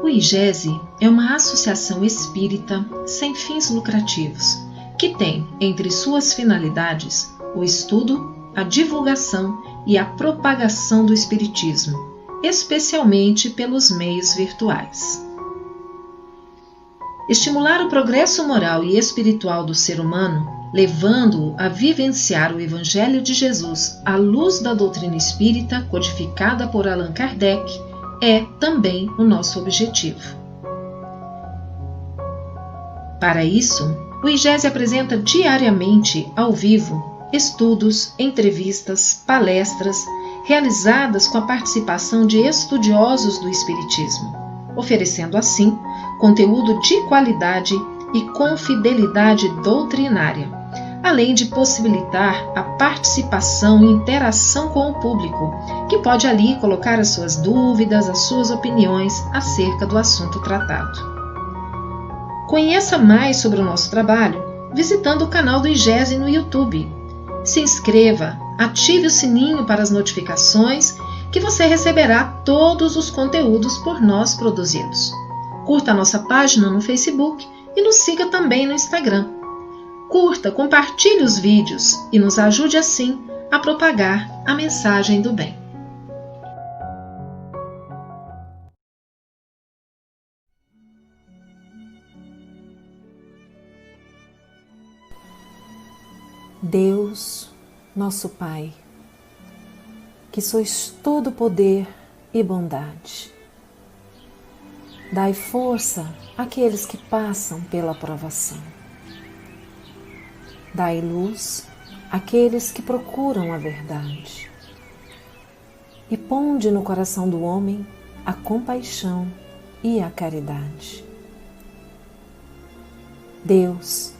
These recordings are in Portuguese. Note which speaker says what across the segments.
Speaker 1: O IGESE é uma associação espírita sem fins lucrativos, que tem entre suas finalidades o estudo, a divulgação e a propagação do espiritismo, especialmente pelos meios virtuais. Estimular o progresso moral e espiritual do ser humano, levando-o a vivenciar o Evangelho de Jesus à luz da doutrina espírita codificada por Allan Kardec, é também o nosso objetivo. Para isso, o IGESE apresenta diariamente, ao vivo, estudos, entrevistas, palestras, realizadas com a participação de estudiosos do Espiritismo, oferecendo assim conteúdo de qualidade e com fidelidade doutrinária, além de possibilitar a participação e interação com o público, que pode ali colocar as suas dúvidas, as suas opiniões acerca do assunto tratado. Conheça mais sobre o nosso trabalho visitando o canal do IGESE no YouTube. Se inscreva, ative o sininho para as notificações que você receberá todos os conteúdos por nós produzidos. Curta a nossa página no Facebook e nos siga também no Instagram. Curta, compartilhe os vídeos e nos ajude assim a propagar a mensagem do bem.
Speaker 2: Deus, nosso Pai, que sois todo poder e bondade, dai força àqueles que passam pela provação. Dai luz àqueles que procuram a verdade. E ponde no coração do homem a compaixão e a caridade. Deus,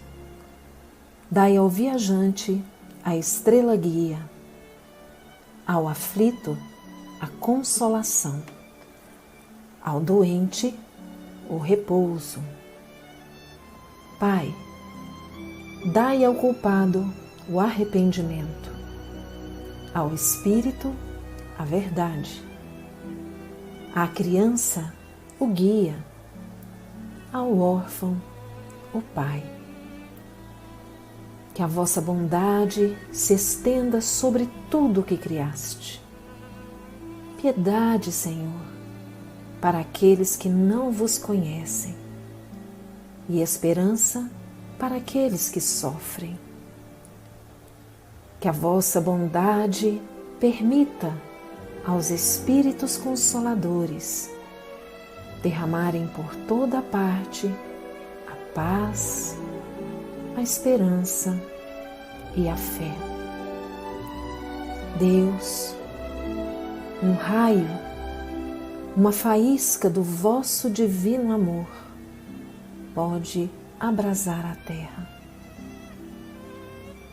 Speaker 2: dai ao viajante a estrela guia, ao aflito a consolação, ao doente o repouso. Pai, dai ao culpado o arrependimento, ao espírito a verdade, à criança o guia, ao órfão o Pai. Que a vossa bondade se estenda sobre tudo o que criaste. Piedade, Senhor, para aqueles que não vos conhecem, e esperança para aqueles que sofrem. Que a vossa bondade permita aos Espíritos Consoladores derramarem por toda parte a paz, a esperança e a fé. Deus, um raio, uma faísca do vosso divino amor pode abrasar a terra.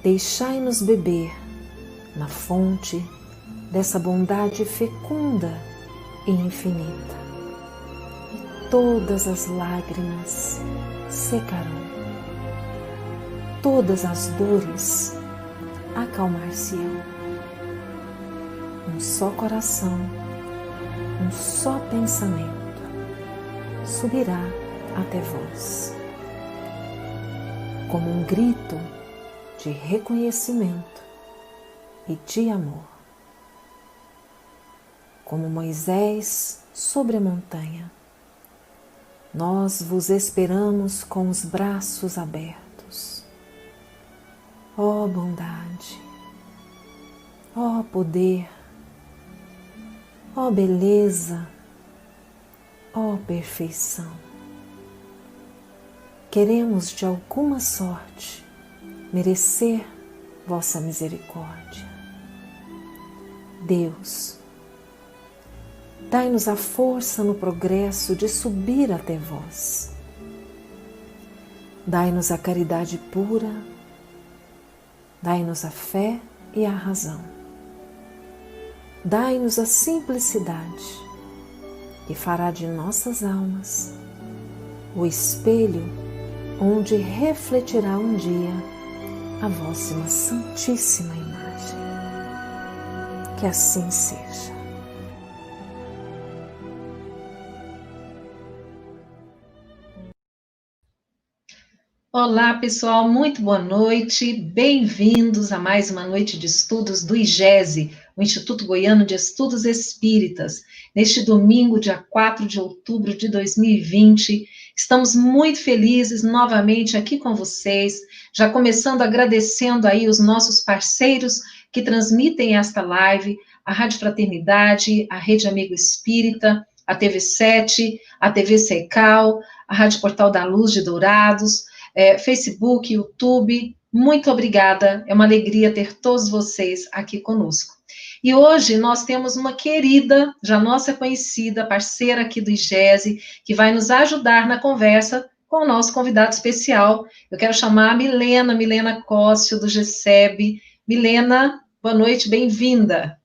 Speaker 2: Deixai-nos beber na fonte dessa bondade fecunda e infinita, e todas as lágrimas secarão, todas as dores acalmar-se-ão. Um só coração, um só pensamento subirá até vós, como um grito de reconhecimento e de amor. Como Moisés sobre a montanha, nós vos esperamos com os braços abertos. Ó bondade, ó poder, ó beleza, ó perfeição. Queremos de alguma sorte merecer vossa misericórdia. Deus, dai-nos a força no progresso de subir até vós. Dai-nos a caridade pura, dai-nos a fé e a razão. Dai-nos a simplicidade, que fará de nossas almas o espelho onde refletirá um dia a vossa santíssima imagem. Que assim seja.
Speaker 1: Olá, pessoal, muito boa noite. Bem-vindos a mais uma noite de estudos do IGESE, o Instituto Goiano de Estudos Espíritas. Neste domingo, dia 4 de outubro de 2020, estamos muito felizes novamente aqui com vocês, já começando agradecendo aí os nossos parceiros que transmitem esta live, a Rádio Fraternidade, a Rede Amigo Espírita, a TV7, a TV Secal, a Rádio Portal da Luz de Dourados, Facebook, YouTube, muito obrigada, é uma alegria ter todos vocês aqui conosco. E hoje nós temos uma querida, já nossa conhecida, parceira aqui do IGESE, que vai nos ajudar na conversa com o nosso convidado especial. Eu quero chamar a Milena Cóssio, do GESEB. Milena, boa noite, bem-vinda.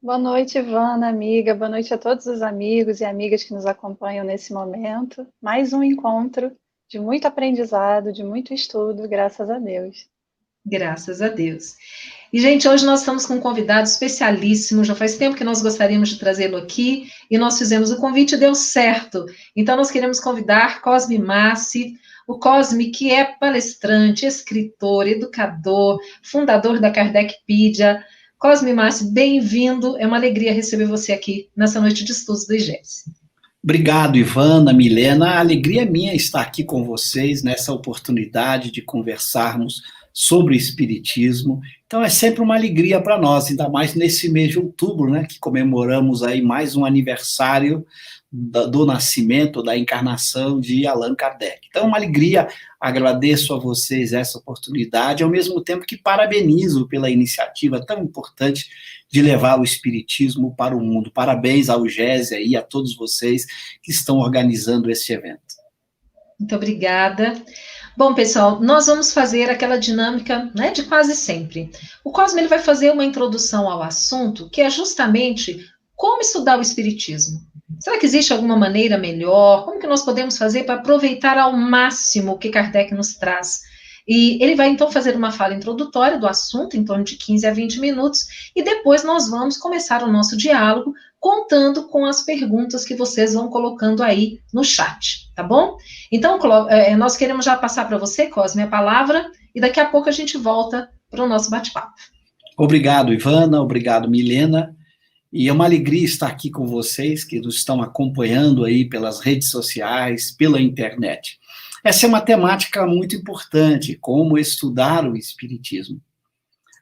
Speaker 3: Boa noite, Ivana, amiga. Boa noite a todos os amigos e amigas que nos acompanham nesse momento. Mais um encontro de muito aprendizado, de muito estudo, graças a Deus.
Speaker 1: Graças a Deus. E, gente, hoje nós estamos com um convidado especialíssimo, já faz tempo que nós gostaríamos de trazê-lo aqui, e nós fizemos o convite e deu certo. Então, nós queremos convidar Cosme Massi, o Cosme, que é palestrante, escritor, educador, fundador da Kardecpedia. Cosme Massi, bem-vindo, é uma alegria receber você aqui nessa noite de estudos do IGESE.
Speaker 4: Obrigado, Ivana, Milena. A alegria é minha estar aqui com vocês nessa oportunidade de conversarmos sobre o Espiritismo. Então é sempre uma alegria para nós, ainda mais nesse mês de outubro, né, que comemoramos aí mais um aniversário do nascimento, da encarnação de Allan Kardec. Então é uma alegria, agradeço a vocês essa oportunidade, ao mesmo tempo que parabenizo pela iniciativa tão importante de levar o Espiritismo para o mundo. Parabéns ao GESE e a todos vocês que estão organizando esse evento.
Speaker 1: Muito obrigada. Bom, pessoal, nós vamos fazer aquela dinâmica, né, de quase sempre. O Cosme ele vai fazer uma introdução ao assunto, que é justamente como estudar o Espiritismo. Será que existe alguma maneira melhor? Como que nós podemos fazer para aproveitar ao máximo o que Kardec nos traz? E ele vai, então, fazer uma fala introdutória do assunto, em torno de 15 a 20 minutos, e depois nós vamos começar o nosso diálogo, contando com as perguntas que vocês vão colocando aí no chat, tá bom? Então, nós queremos já passar para você, Cosme, a palavra, e daqui a pouco a gente volta para o nosso bate-papo.
Speaker 4: Obrigado, Ivana, obrigado, Milena. E é uma alegria estar aqui com vocês, que nos estão acompanhando aí pelas redes sociais, pela internet. Essa é uma temática muito importante, como estudar o Espiritismo.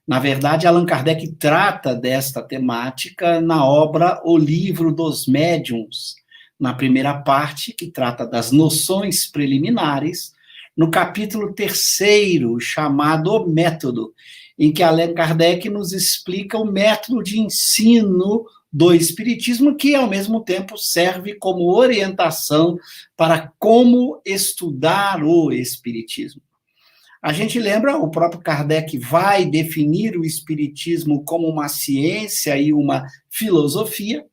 Speaker 4: Na verdade, Allan Kardec trata desta temática na obra O Livro dos Médiuns, na primeira parte, que trata das noções preliminares, no capítulo 3º, chamado O Método, em que Allan Kardec nos explica o método de ensino do Espiritismo, que, ao mesmo tempo, serve como orientação para como estudar o Espiritismo. A gente lembra, o próprio Kardec vai definir o Espiritismo como uma ciência e uma filosofia,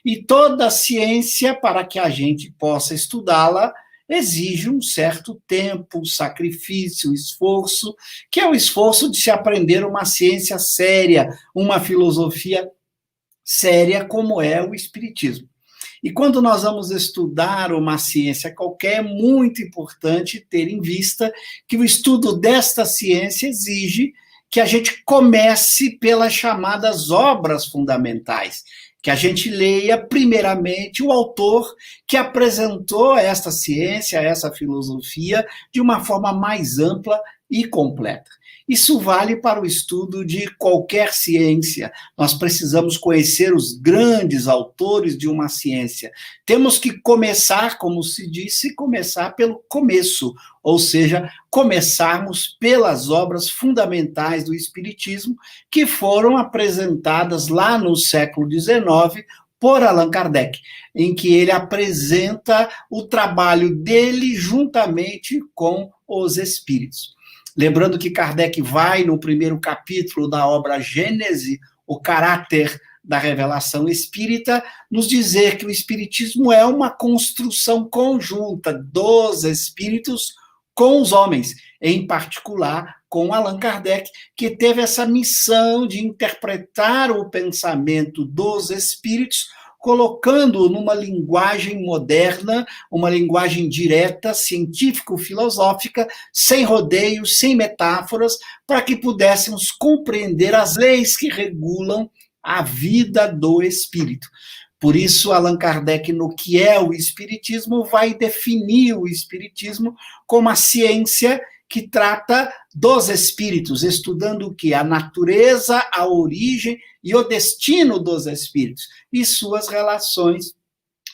Speaker 4: e toda ciência, para que a gente possa estudá-la, exige um certo tempo, sacrifício, esforço, que é o esforço de se aprender uma ciência séria, uma filosofia séria, como é o Espiritismo. E quando nós vamos estudar uma ciência qualquer, é muito importante ter em vista que o estudo desta ciência exige que a gente comece pelas chamadas obras fundamentais, que a gente leia, primeiramente, o autor que apresentou esta ciência, essa filosofia, de uma forma mais ampla e completa. Isso vale para o estudo de qualquer ciência. Nós precisamos conhecer os grandes autores de uma ciência. Temos que começar, como se disse, começar pelo começo, ou seja, começarmos pelas obras fundamentais do Espiritismo, que foram apresentadas lá no século XIX por Allan Kardec, em que ele apresenta o trabalho dele juntamente com os espíritos. Lembrando que Kardec vai, no primeiro capítulo da obra Gênese, o caráter da revelação espírita, nos dizer que o espiritismo é uma construção conjunta dos espíritos com os homens, em particular com Allan Kardec, que teve essa missão de interpretar o pensamento dos espíritos colocando numa linguagem moderna, uma linguagem direta, científico-filosófica, sem rodeios, sem metáforas, para que pudéssemos compreender as leis que regulam a vida do espírito. Por isso, Allan Kardec, no que é o espiritismo, vai definir o espiritismo como a ciência que trata dos espíritos, estudando o que? A natureza, a origem e o destino dos espíritos e suas relações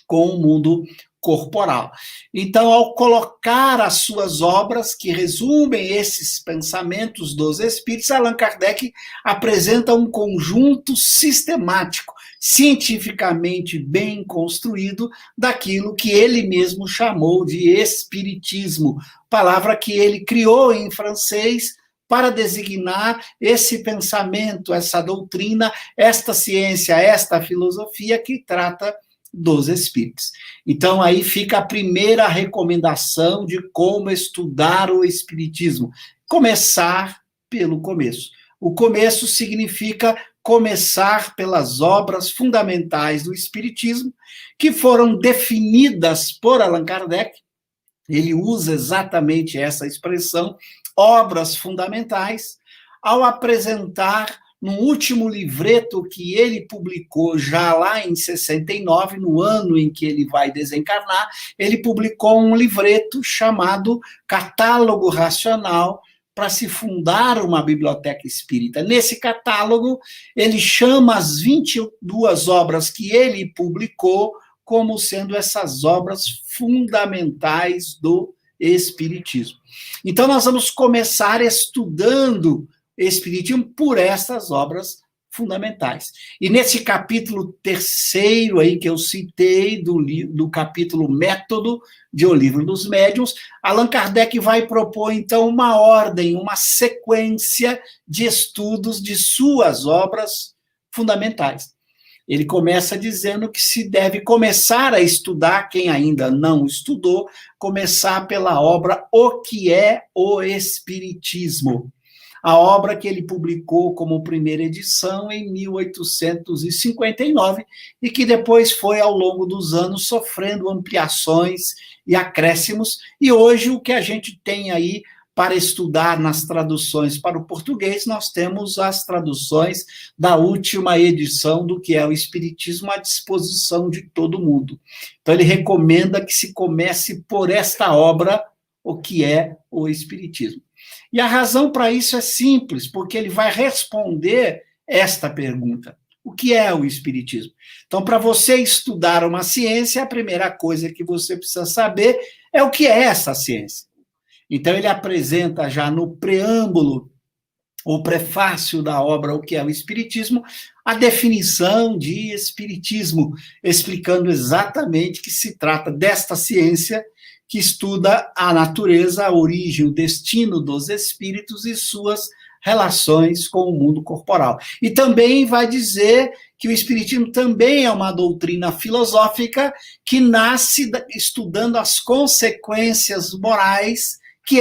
Speaker 4: com o mundo corporal. Então, ao colocar as suas obras, que resumem esses pensamentos dos espíritos, Allan Kardec apresenta um conjunto sistemático, cientificamente bem construído, daquilo que ele mesmo chamou de espiritismo, palavra que ele criou em francês para designar esse pensamento, essa doutrina, esta ciência, esta filosofia que trata dos espíritos. Então, aí fica a primeira recomendação de como estudar o espiritismo. Começar pelo começo. O começo significa começar pelas obras fundamentais do espiritismo, que foram definidas por Allan Kardec. Ele usa exatamente essa expressão, obras fundamentais, ao apresentar no último livreto que ele publicou já lá em 69, no ano em que ele vai desencarnar, ele publicou um livreto chamado Catálogo Racional para se fundar uma biblioteca espírita. Nesse catálogo, ele chama as 22 obras que ele publicou como sendo essas obras fundamentais do espiritismo. Então, nós vamos começar estudando espiritismo por essas obras fundamentais. E nesse capítulo 3º aí que eu citei, do capítulo Método de O Livro dos Médiuns, Allan Kardec vai propor, então, uma ordem, uma sequência de estudos de suas obras fundamentais. Ele começa dizendo que se deve começar a estudar, quem ainda não estudou, começar pela obra O que é o Espiritismo. A obra que ele publicou como primeira edição em 1859 e que depois foi, ao longo dos anos, sofrendo ampliações e acréscimos. E hoje o que a gente tem aí para estudar nas traduções para o português, nós temos as traduções da última edição do que é o Espiritismo à disposição de todo mundo. Então ele recomenda que se comece por esta obra, O que é o Espiritismo. E a razão para isso é simples, porque ele vai responder esta pergunta: o que é o Espiritismo? Então, para você estudar uma ciência, a primeira coisa que você precisa saber é o que é essa ciência. Então, ele apresenta já no preâmbulo, o prefácio da obra O que é o Espiritismo, a definição de Espiritismo, explicando exatamente que se trata desta ciência que estuda a natureza, a origem, o destino dos espíritos e suas relações com o mundo corporal. E também vai dizer que o espiritismo também é uma doutrina filosófica que nasce estudando as consequências morais que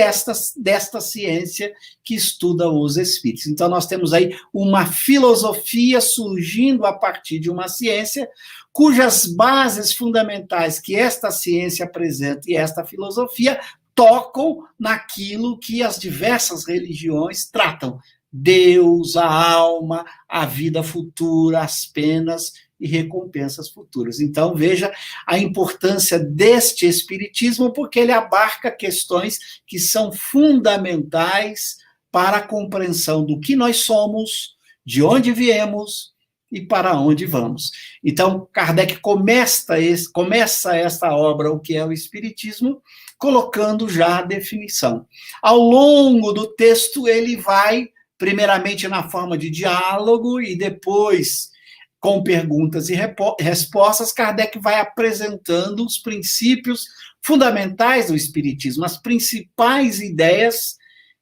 Speaker 4: desta ciência que estuda os espíritos. Então, nós temos aí uma filosofia surgindo a partir de uma ciência cujas bases fundamentais que esta ciência apresenta e esta filosofia tocam naquilo que as diversas religiões tratam: Deus, a alma, a vida futura, as penas e recompensas futuras. Então, veja a importância deste espiritismo, porque ele abarca questões que são fundamentais para a compreensão do que nós somos, de onde viemos e para onde vamos. Então, Kardec começa esta obra, O que é o Espiritismo, colocando já a definição. Ao longo do texto, ele vai, primeiramente na forma de diálogo e depois com perguntas e respostas, Kardec vai apresentando os princípios fundamentais do Espiritismo, as principais ideias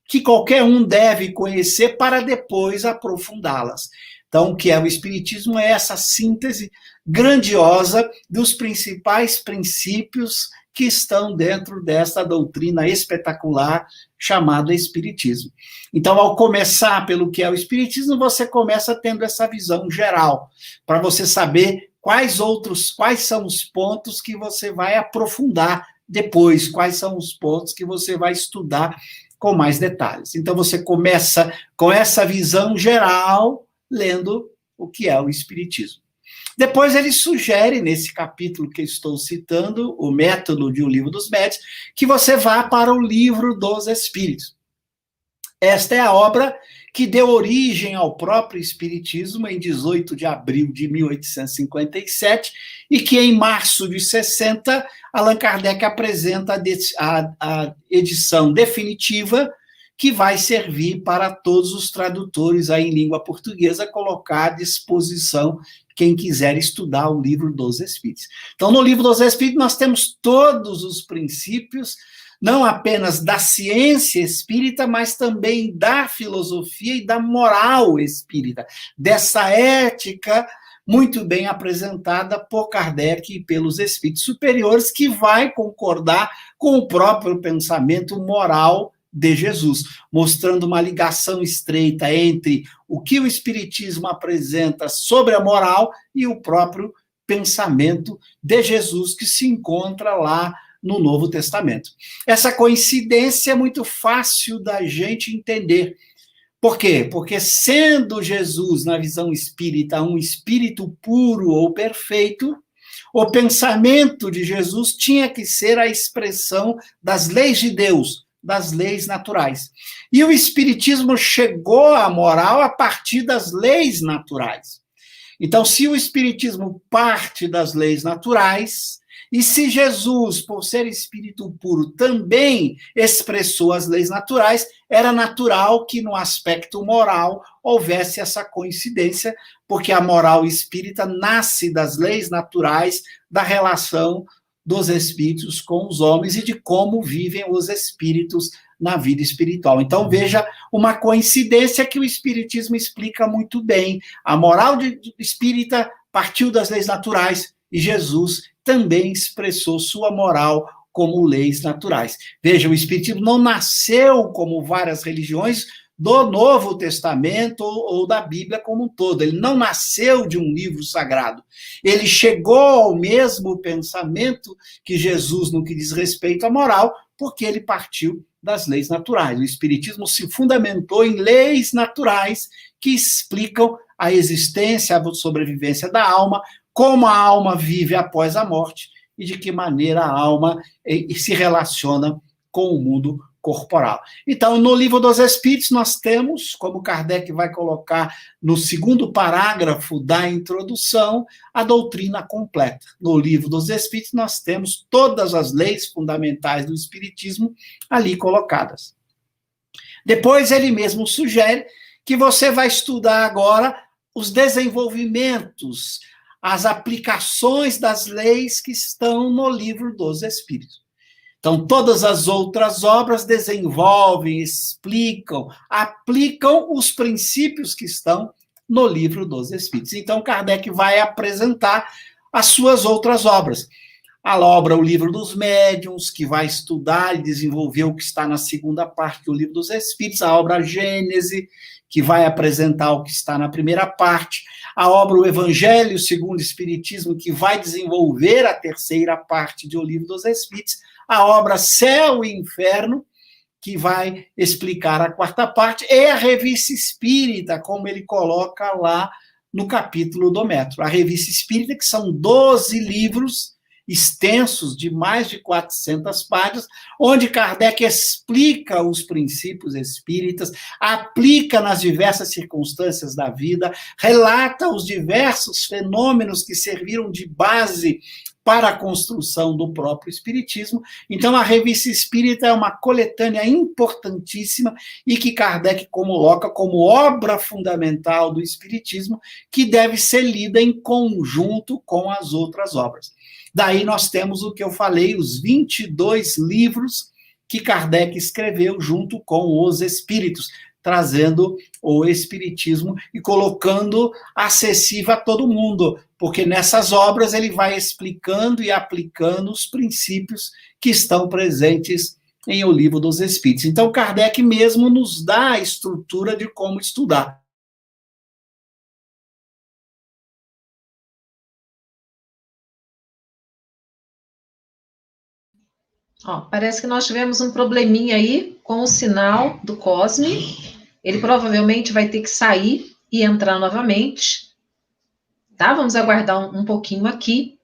Speaker 4: que qualquer um deve conhecer para depois aprofundá-las. Então, o que é o Espiritismo é essa síntese grandiosa dos principais princípios que estão dentro dessa doutrina espetacular chamada Espiritismo. Então, ao começar pelo que é o Espiritismo, você começa tendo essa visão geral, para você saber quais são os pontos que você vai aprofundar depois, quais são os pontos que você vai estudar com mais detalhes. Então, você começa com essa visão geral, lendo o que é o Espiritismo. Depois ele sugere, nesse capítulo que estou citando, o método de O Livro dos Médiuns, que você vá para o Livro dos Espíritos. Esta é a obra que deu origem ao próprio Espiritismo em 18 de abril de 1857 e que em março de 60 Allan Kardec apresenta a edição definitiva que vai servir para todos os tradutores aí em língua portuguesa colocar à disposição quem quiser estudar o Livro dos Espíritos. Então, no Livro dos Espíritos nós temos todos os princípios, não apenas da ciência espírita, mas também da filosofia e da moral espírita, dessa ética muito bem apresentada por Kardec e pelos espíritos superiores, que vai concordar com o próprio pensamento moral de Jesus, mostrando uma ligação estreita entre o que o Espiritismo apresenta sobre a moral e o próprio pensamento de Jesus, que se encontra lá no Novo Testamento. Essa coincidência é muito fácil da gente entender. Por quê? Porque sendo Jesus, na visão espírita, um espírito puro ou perfeito, o pensamento de Jesus tinha que ser a expressão das leis de Deus, das leis naturais. E o Espiritismo chegou à moral a partir das leis naturais. Então, se o Espiritismo parte das leis naturais, e se Jesus, por ser espírito puro, também expressou as leis naturais, era natural que, no aspecto moral, houvesse essa coincidência, porque a moral espírita nasce das leis naturais da relação dos espíritos com os homens e de como vivem os espíritos na vida espiritual. Então, veja uma coincidência que o Espiritismo explica muito bem. A moral espírita partiu das leis naturais e Jesus também expressou sua moral como leis naturais. Veja, o Espiritismo não nasceu como várias religiões do Novo Testamento ou da Bíblia como um todo. Ele não nasceu de um livro sagrado. Ele chegou ao mesmo pensamento que Jesus no que diz respeito à moral, porque ele partiu das leis naturais. O Espiritismo se fundamentou em leis naturais que explicam a existência, a sobrevivência da alma, como a alma vive após a morte e de que maneira a alma se relaciona com o mundo corporal. Então, no Livro dos Espíritos, nós temos, como Kardec vai colocar no segundo parágrafo da introdução, a doutrina completa. No Livro dos Espíritos, nós temos todas as leis fundamentais do Espiritismo ali colocadas. Depois, ele mesmo sugere que você vai estudar agora os desenvolvimentos, as aplicações das leis que estão no Livro dos Espíritos. Então, todas as outras obras desenvolvem, explicam, aplicam os princípios que estão no Livro dos Espíritos. Então, Kardec vai apresentar as suas outras obras. A obra O Livro dos Médiuns, que vai estudar e desenvolver o que está na segunda parte do Livro dos Espíritos. A obra Gênese, que vai apresentar o que está na primeira parte. A obra O Evangelho segundo o Espiritismo, que vai desenvolver a terceira parte do Livro dos Espíritos. A obra Céu e Inferno, que vai explicar a quarta parte, e a Revista Espírita, como ele coloca lá no capítulo do Método. A Revista Espírita, que são 12 livros extensos de mais de 400 páginas, onde Kardec explica os princípios espíritas, aplica nas diversas circunstâncias da vida, relata os diversos fenômenos que serviram de base para a construção do próprio Espiritismo. Então, a Revista Espírita é uma coletânea importantíssima e que Kardec coloca como obra fundamental do Espiritismo, que deve ser lida em conjunto com as outras obras. Daí nós temos o que eu falei, os 22 livros que Kardec escreveu junto com os espíritos, trazendo o espiritismo e colocando acessível a todo mundo, porque nessas obras ele vai explicando e aplicando os princípios que estão presentes em O Livro dos Espíritos. Então, Kardec mesmo nos dá a estrutura de como estudar.
Speaker 1: Ó, parece que nós tivemos um probleminha aí com o sinal do Cosme. Ele provavelmente vai ter que sair e entrar novamente. Tá? Vamos aguardar um pouquinho aqui.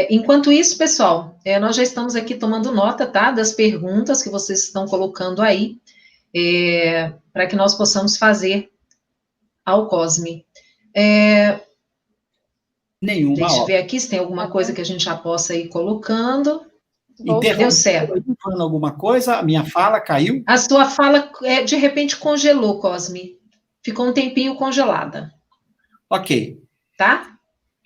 Speaker 1: Enquanto isso, pessoal, nós já estamos aqui tomando nota, tá? Das perguntas que vocês estão colocando aí, para que nós possamos fazer ao Cosme.
Speaker 4: Nenhuma.
Speaker 1: Deixa eu ver aqui se tem alguma coisa que a gente já possa ir colocando. Deu certo.
Speaker 4: Falando alguma coisa, a minha fala caiu?
Speaker 1: A sua fala, de repente, congelou, Cosme. Ficou um tempinho congelada.
Speaker 4: Ok.
Speaker 1: Tá?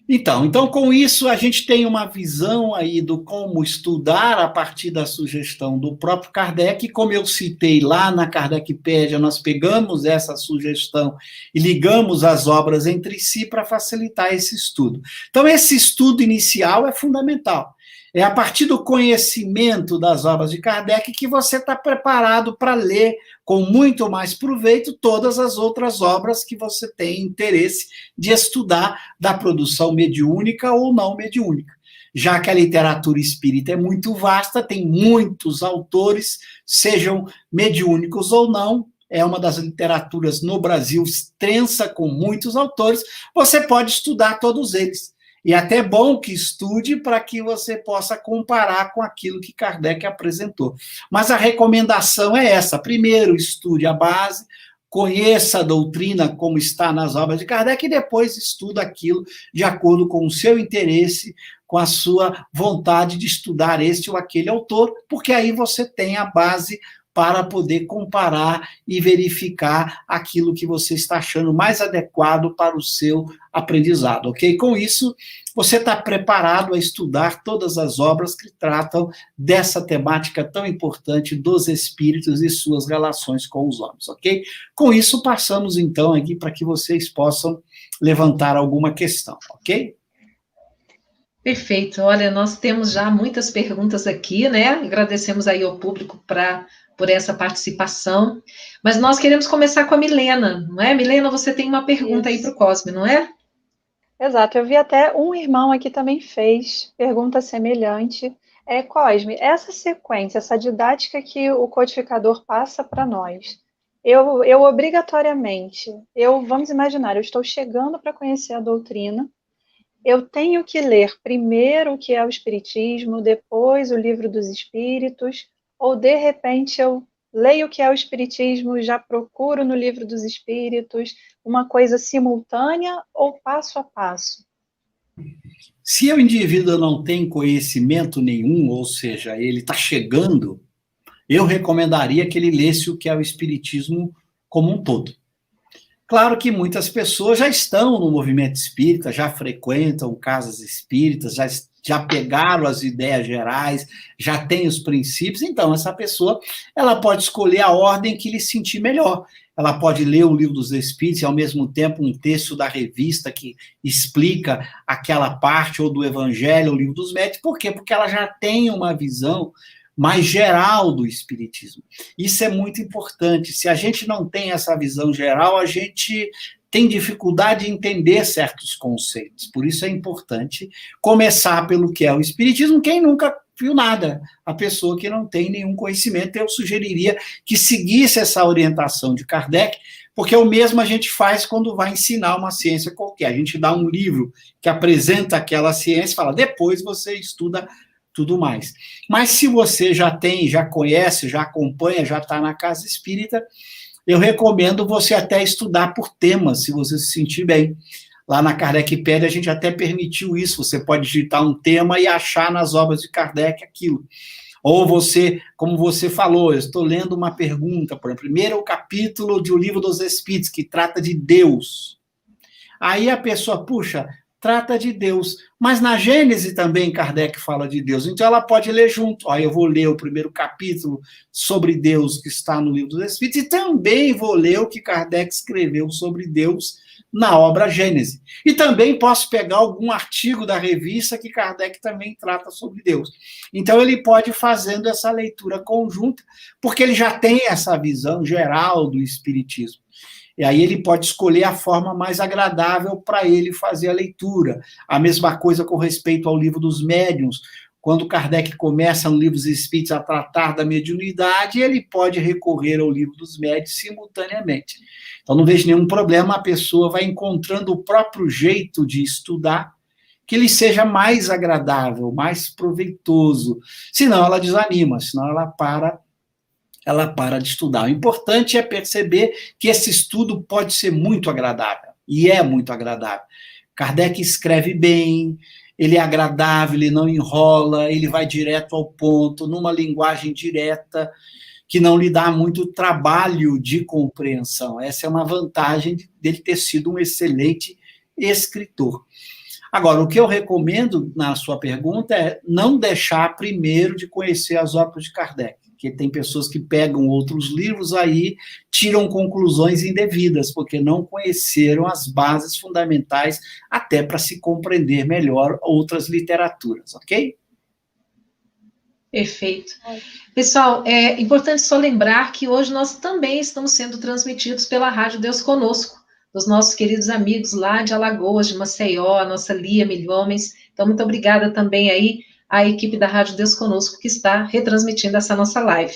Speaker 4: Então, com isso, a gente tem uma visão aí do como estudar a partir da sugestão do próprio Kardec. Como eu citei lá na Kardecpédia, nós pegamos essa sugestão e ligamos as obras entre si para facilitar esse estudo. Então, esse estudo inicial é fundamental. É a partir do conhecimento das obras de Kardec que você está preparado para ler com muito mais proveito todas as outras obras que você tem interesse de estudar da produção mediúnica ou não mediúnica. Já que a literatura espírita é muito vasta, tem muitos autores, sejam mediúnicos ou não, é uma das literaturas no Brasil extensa, com muitos autores, você pode estudar todos eles. E até é bom que estude para que você possa comparar com aquilo que Kardec apresentou. Mas a recomendação é essa. Primeiro, estude a base, conheça a doutrina como está nas obras de Kardec e depois estuda aquilo de acordo com o seu interesse, com a sua vontade de estudar este ou aquele autor, porque aí você tem a base para poder comparar e verificar aquilo que você está achando mais adequado para o seu aprendizado, ok? Com isso, você está preparado a estudar todas as obras que tratam dessa temática tão importante dos espíritos e suas relações com os homens, ok? Com isso, passamos então aqui para que vocês possam levantar alguma questão, ok?
Speaker 1: Perfeito. Olha, nós temos já muitas perguntas aqui, né? Agradecemos aí ao público por essa participação. Mas nós queremos começar com a Milena, não é? Milena, você tem uma pergunta aí para o Cosme, não é?
Speaker 3: Exato. Eu vi até um irmão aqui também fez pergunta semelhante. Cosme, essa sequência, essa didática que o codificador passa para nós, eu obrigatoriamente, vamos imaginar, eu estou chegando para conhecer a doutrina, eu tenho que ler primeiro o que é o Espiritismo, depois o Livro dos Espíritos, ou de repente eu leio o que é o Espiritismo, já procuro no Livro dos Espíritos, uma coisa simultânea ou passo a passo?
Speaker 4: Se o indivíduo não tem conhecimento nenhum, ou seja, ele está chegando, eu recomendaria que ele lesse o que é o Espiritismo como um todo. Claro que muitas pessoas já estão no movimento espírita, já frequentam casas espíritas, já pegaram as ideias gerais, já tem os princípios, então essa pessoa ela pode escolher a ordem que lhe sentir melhor. Ela pode ler o Livro dos Espíritos e, ao mesmo tempo, um texto da revista que explica aquela parte, ou do Evangelho, ou o Livro dos Médiuns. Por quê? Porque ela já tem uma visão mais geral do Espiritismo. Isso é muito importante. Se a gente não tem essa visão geral, a gente tem dificuldade de entender certos conceitos. Por isso é importante começar pelo que é o Espiritismo. Quem nunca viu nada, a pessoa que não tem nenhum conhecimento, eu sugeriria que seguisse essa orientação de Kardec, porque o mesmo a gente faz quando vai ensinar uma ciência qualquer. A gente dá um livro que apresenta aquela ciência e fala, depois você estuda tudo mais. Mas se você já tem, já conhece, já acompanha, já está na casa espírita, eu recomendo você até estudar por temas, se você se sentir bem. Lá na Kardecpédia a gente até permitiu isso, você pode digitar um tema e achar nas obras de Kardec aquilo. Ou você, como você falou, eu estou lendo uma pergunta, por exemplo, primeiro capítulo de O Livro dos Espíritos, que trata de Deus. Aí a pessoa, puxa, trata de Deus. Mas na Gênese também Kardec fala de Deus. Então ela pode ler junto. Aí eu vou ler o primeiro capítulo sobre Deus que está no Livro dos Espíritos e também vou ler o que Kardec escreveu sobre Deus na obra Gênese. E também posso pegar algum artigo da revista que Kardec também trata sobre Deus. Então ele pode ir fazendo essa leitura conjunta, porque ele já tem essa visão geral do Espiritismo. E aí ele pode escolher a forma mais agradável para ele fazer a leitura. A mesma coisa com respeito ao Livro dos Médiuns. quando Kardec começa no Livro dos Espíritos a tratar da mediunidade, ele pode recorrer ao Livro dos Médiuns simultaneamente. Então, não vejo nenhum problema, a pessoa vai encontrando o próprio jeito de estudar, que lhe seja mais agradável, mais proveitoso. Senão ela desanima, senão ela para de estudar. O importante é perceber que esse estudo pode ser muito agradável, e é muito agradável. Kardec escreve bem, ele é agradável, ele não enrola, ele vai direto ao ponto, numa linguagem direta, que não lhe dá muito trabalho de compreensão. Essa é uma vantagem dele ter sido um excelente escritor. Agora, o que eu recomendo na sua pergunta é não deixar primeiro de conhecer as obras de Kardec, porque tem pessoas que pegam outros livros aí, tiram conclusões indevidas, porque não conheceram as bases fundamentais até para se compreender melhor outras literaturas, ok?
Speaker 1: Perfeito. Pessoal, é importante só lembrar que hoje nós também estamos sendo transmitidos pela Rádio Deus Conosco, dos nossos queridos amigos lá de Alagoas, de Maceió, a nossa Lia Milhomens. Então, muito obrigada também aí à equipe da Rádio Deus Conosco, que está retransmitindo essa nossa live.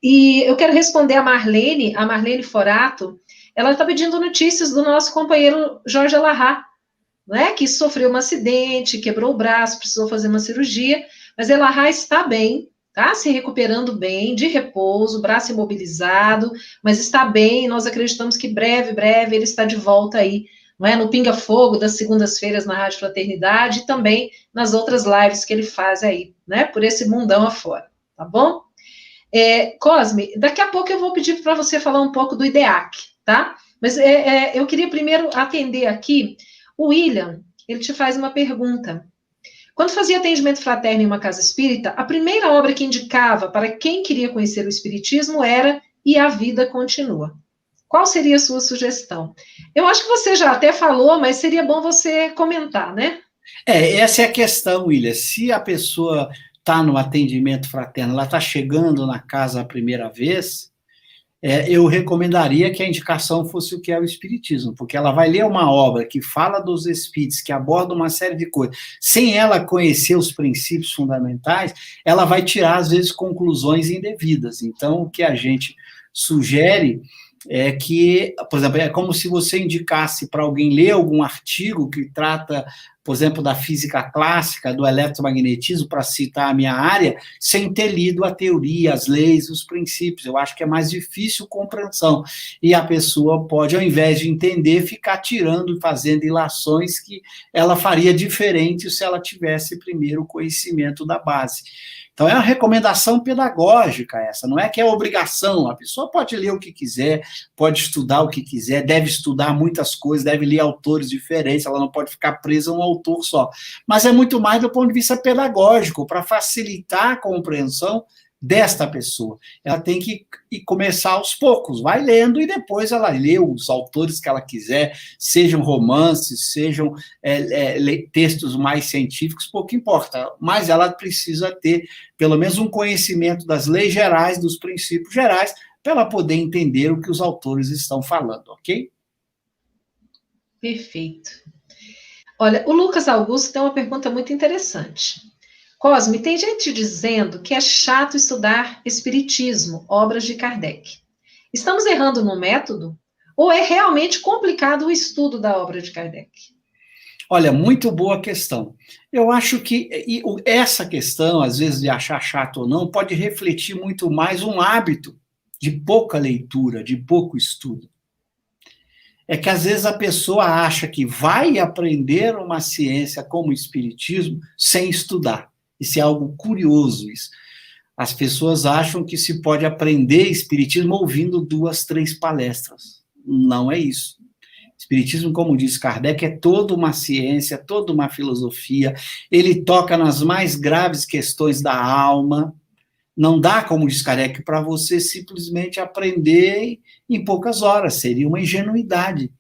Speaker 1: E eu quero responder a Marlene Forato, ela está pedindo notícias do nosso companheiro Jorge Alahá, né, que sofreu um acidente, quebrou o braço, precisou fazer uma cirurgia, mas Alahá está bem, tá se recuperando bem, de repouso, braço imobilizado, mas está bem, nós acreditamos que breve ele está de volta aí, não é, no Pinga Fogo das segundas-feiras na Rádio Fraternidade e também nas outras lives que ele faz aí, né, por esse mundão afora, tá bom? Cosme, daqui a pouco eu vou pedir para você falar um pouco do IDEAC, tá? Mas eu queria primeiro atender aqui, o William, ele te faz uma pergunta. Quando fazia atendimento fraterno em uma casa espírita, a primeira obra que indicava para quem queria conhecer o espiritismo era E a Vida Continua. Qual seria a sua sugestão? Eu acho que você já até falou, mas seria bom você comentar, né?
Speaker 4: Essa é a questão, William. Se a pessoa está no atendimento fraterno, ela está chegando na casa a primeira vez, eu recomendaria que a indicação fosse o que é o Espiritismo, porque ela vai ler uma obra que fala dos espíritos, que aborda uma série de coisas, sem ela conhecer os princípios fundamentais, ela vai tirar, às vezes, conclusões indevidas. Então, o que a gente sugere é que, por exemplo, é como se você indicasse para alguém ler algum artigo que trata, por exemplo, da física clássica, do eletromagnetismo, para citar a minha área, sem ter lido a teoria, as leis, os princípios. Eu acho que é mais difícil compreensão. E a pessoa pode, ao invés de entender, ficar tirando e fazendo ilações que ela faria diferente se ela tivesse primeiro o conhecimento da base. Então, é uma recomendação pedagógica essa, não é que é obrigação, a pessoa pode ler o que quiser, pode estudar o que quiser, deve estudar muitas coisas, deve ler autores diferentes, ela não pode ficar presa a um autor só. Mas é muito mais do ponto de vista pedagógico, para facilitar a compreensão desta pessoa. Ela tem que começar aos poucos, vai lendo e depois ela lê os autores que ela quiser, sejam romances, sejam textos mais científicos, pouco importa, mas ela precisa ter pelo menos um conhecimento das leis gerais, dos princípios gerais, para ela poder entender o que os autores estão falando, ok?
Speaker 1: Perfeito. Olha, o Lucas Augusto tem uma pergunta muito interessante. Cosme, tem gente dizendo que é chato estudar Espiritismo, obras de Kardec. Estamos errando no método? Ou é realmente complicado o estudo da obra de Kardec?
Speaker 4: Olha, muito boa questão. Eu acho que essa questão, às vezes, de achar chato ou não, pode refletir muito mais um hábito de pouca leitura, de pouco estudo. É que, às vezes, a pessoa acha que vai aprender uma ciência como o Espiritismo sem estudar. Isso é algo curioso, isso. As pessoas acham que se pode aprender Espiritismo ouvindo 2, 3 palestras. Não é isso. Espiritismo, como diz Kardec, é toda uma ciência, toda uma filosofia. Ele toca nas mais graves questões da alma. Não dá, como diz Kardec, para você simplesmente aprender em poucas horas. Seria uma ingenuidade.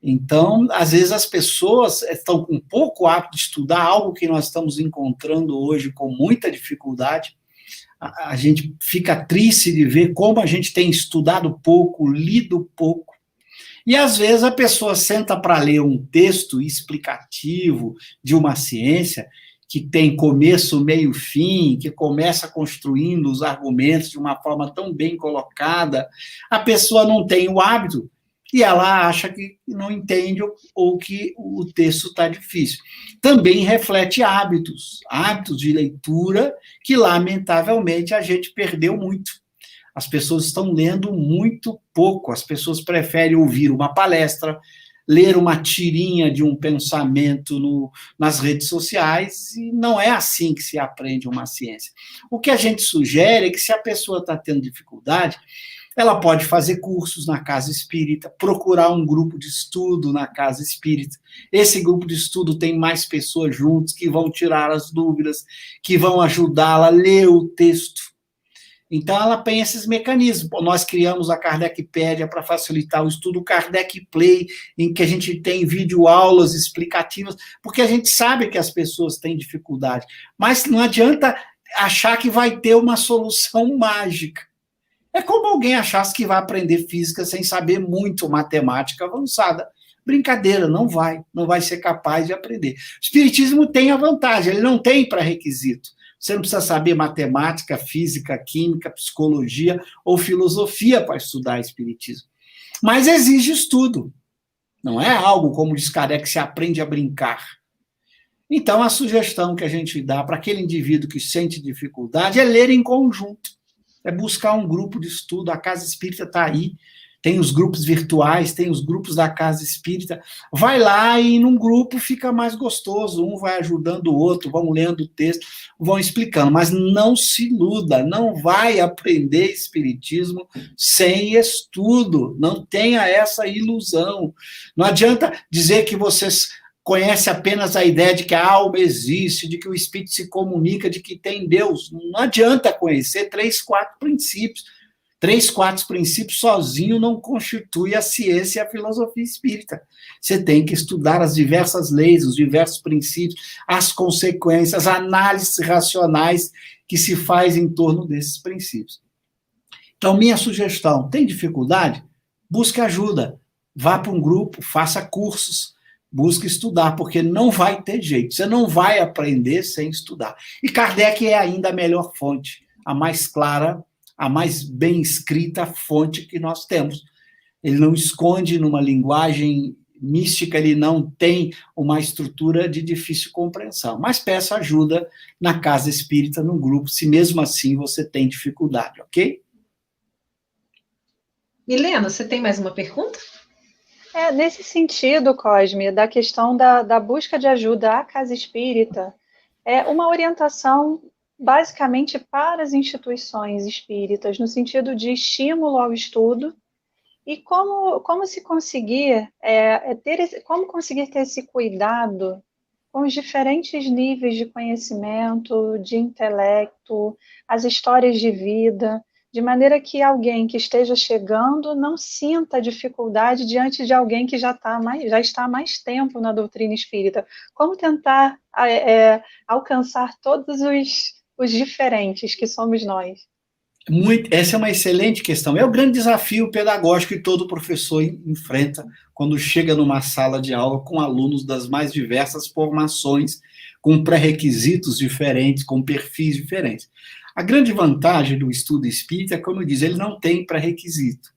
Speaker 4: Então, às vezes as pessoas estão com pouco hábito de estudar algo que nós estamos encontrando hoje com muita dificuldade. A gente fica triste de ver como a gente tem estudado pouco, lido pouco. E, às vezes, a pessoa senta para ler um texto explicativo de uma ciência que tem começo, meio, fim, que começa construindo os argumentos de uma forma tão bem colocada, a pessoa não tem o hábito e ela acha que não entende ou que o texto está difícil. Também reflete hábitos de leitura que, lamentavelmente, a gente perdeu muito. As pessoas estão lendo muito pouco, as pessoas preferem ouvir uma palestra, ler uma tirinha de um pensamento nas redes sociais, e não é assim que se aprende uma ciência. O que a gente sugere é que, se a pessoa está tendo dificuldade, ela pode fazer cursos na casa espírita, procurar um grupo de estudo na casa espírita. Esse grupo de estudo tem mais pessoas juntos que vão tirar as dúvidas, que vão ajudá-la a ler o texto. Então, ela tem esses mecanismos. Nós criamos a Kardecpédia para facilitar o estudo, o Kardec Play, em que a gente tem videoaulas explicativas, porque a gente sabe que as pessoas têm dificuldade. Mas não adianta achar que vai ter uma solução mágica. É como alguém achasse que vai aprender física sem saber muito matemática avançada. Brincadeira, não vai ser capaz de aprender. O espiritismo tem a vantagem, ele não tem pré-requisito. Você não precisa saber matemática, física, química, psicologia ou filosofia para estudar espiritismo. Mas exige estudo. Não é algo, como diz Kardec, que se aprende a brincar. Então, a sugestão que a gente dá para aquele indivíduo que sente dificuldade é ler em conjunto. É buscar um grupo de estudo. A Casa Espírita está aí. Tem os grupos virtuais, tem os grupos da Casa Espírita. Vai lá e num grupo fica mais gostoso. Um vai ajudando o outro, vão lendo o texto, vão explicando. Mas não se iluda, não vai aprender espiritismo sem estudo. Não tenha essa ilusão. Não adianta dizer que vocês conhecem apenas a ideia de que a alma existe, de que o espírito se comunica, de que tem Deus. Não adianta conhecer 3, 4 princípios. 3, 4 princípios sozinho não constitui a ciência e a filosofia espírita. Você tem que estudar as diversas leis, os diversos princípios, as consequências, as análises racionais que se faz em torno desses princípios. Então, minha sugestão, tem dificuldade? Busque ajuda. Vá para um grupo, faça cursos, busque estudar, porque não vai ter jeito. Você não vai aprender sem estudar. E Kardec é ainda a melhor fonte, a mais clara, a mais bem escrita fonte que nós temos. Ele não esconde numa linguagem mística, ele não tem uma estrutura de difícil compreensão. Mas peça ajuda na Casa Espírita, no grupo, se mesmo assim você tem dificuldade, ok?
Speaker 1: Milena, você tem mais uma pergunta?
Speaker 3: Nesse sentido, Cosme, da questão da busca de ajuda à Casa Espírita, é uma orientação basicamente para as instituições espíritas, no sentido de estímulo ao estudo, e como se conseguir como conseguir ter esse cuidado com os diferentes níveis de conhecimento, de intelecto, as histórias de vida, de maneira que alguém que esteja chegando não sinta dificuldade diante de alguém que já está há mais tempo na doutrina espírita. Como tentar alcançar todos os diferentes que somos nós?
Speaker 4: Essa é uma excelente questão. É o grande desafio pedagógico que todo professor enfrenta quando chega numa sala de aula com alunos das mais diversas formações, com pré-requisitos diferentes, com perfis diferentes. A grande vantagem do estudo espírita é, como eu disse, ele não tem pré-requisito.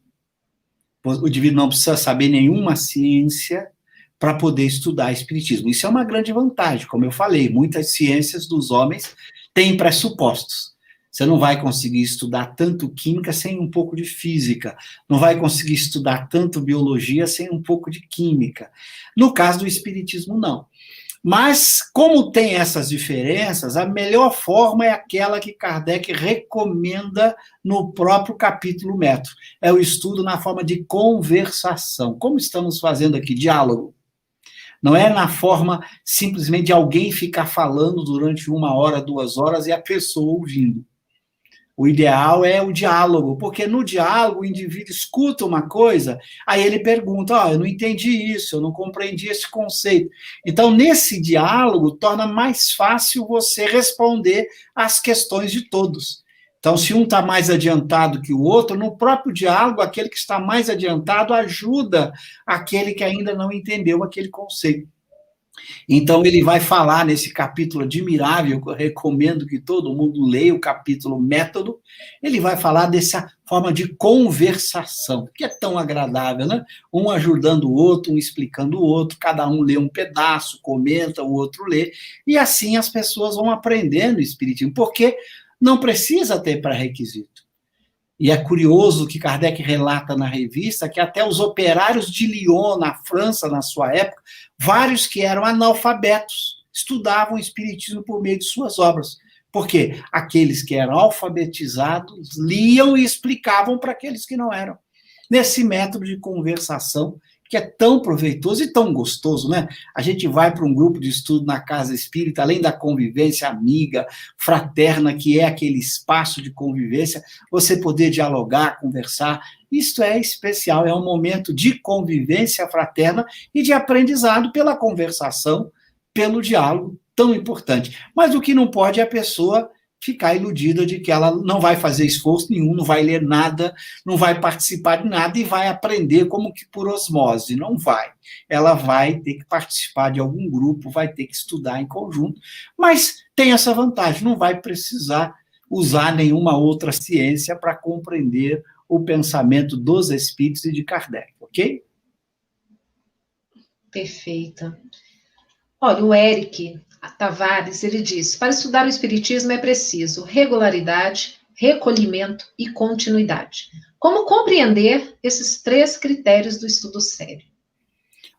Speaker 4: O indivíduo não precisa saber nenhuma ciência para poder estudar espiritismo. Isso é uma grande vantagem. Como eu falei, muitas ciências dos homens têm pressupostos. Você não vai conseguir estudar tanto química sem um pouco de física. Não vai conseguir estudar tanto biologia sem um pouco de química. No caso do espiritismo, não. Mas, como tem essas diferenças, a melhor forma é aquela que Kardec recomenda no próprio capítulo Metro. É o estudo na forma de conversação. Como estamos fazendo aqui, diálogo. Não é na forma simplesmente de alguém ficar falando durante 1 hora, 2 horas e a pessoa ouvindo. O ideal é o diálogo, porque no diálogo o indivíduo escuta uma coisa, aí ele pergunta, eu não entendi isso, eu não compreendi esse conceito. Então, nesse diálogo, torna mais fácil você responder às questões de todos. Então, se um está mais adiantado que o outro, no próprio diálogo, aquele que está mais adiantado ajuda aquele que ainda não entendeu aquele conceito. Então, ele vai falar nesse capítulo admirável, que eu recomendo que todo mundo leia, o capítulo Método. Ele vai falar dessa forma de conversação, que é tão agradável, né? Um ajudando o outro, um explicando o outro, cada um lê um pedaço, comenta, o outro lê, e assim as pessoas vão aprendendo o espiritismo, porque não precisa ter pré-requisito. E é curioso que Kardec relata na revista que até os operários de Lyon, na França, na sua época, vários que eram analfabetos, estudavam o espiritismo por meio de suas obras. Por quê? Aqueles que eram alfabetizados liam e explicavam para aqueles que não eram. Nesse método de conversação, que é tão proveitoso e tão gostoso, né? A gente vai para um grupo de estudo na casa espírita, além da convivência amiga, fraterna, que é aquele espaço de convivência, você poder dialogar, conversar, isto é especial, é um momento de convivência fraterna e de aprendizado pela conversação, pelo diálogo, tão importante. Mas o que não pode é a pessoa ficar iludida de que ela não vai fazer esforço nenhum, não vai ler nada, não vai participar de nada e vai aprender como que por osmose. Não vai. Ela vai ter que participar de algum grupo, vai ter que estudar em conjunto, mas tem essa vantagem, não vai precisar usar nenhuma outra ciência para compreender o pensamento dos espíritos e de Kardec, ok?
Speaker 1: Perfeita. Olha, o Eric Tavares, ele diz: para estudar o Espiritismo é preciso regularidade, recolhimento e continuidade. Como compreender esses 3 critérios do estudo sério?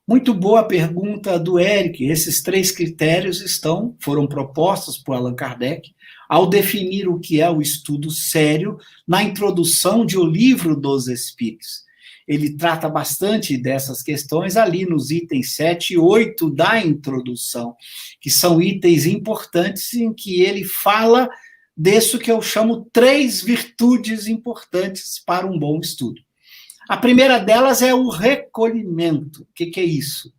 Speaker 4: Muito boa pergunta do Eric. Esses 3 critérios foram propostos por Allan Kardec ao definir o que é o estudo sério na introdução de O Livro dos Espíritos. Ele trata bastante dessas questões ali nos itens 7 e 8 da introdução, que são itens importantes em que ele fala disso que eu chamo 3 virtudes importantes para um bom estudo. A primeira delas é o recolhimento. O que é isso?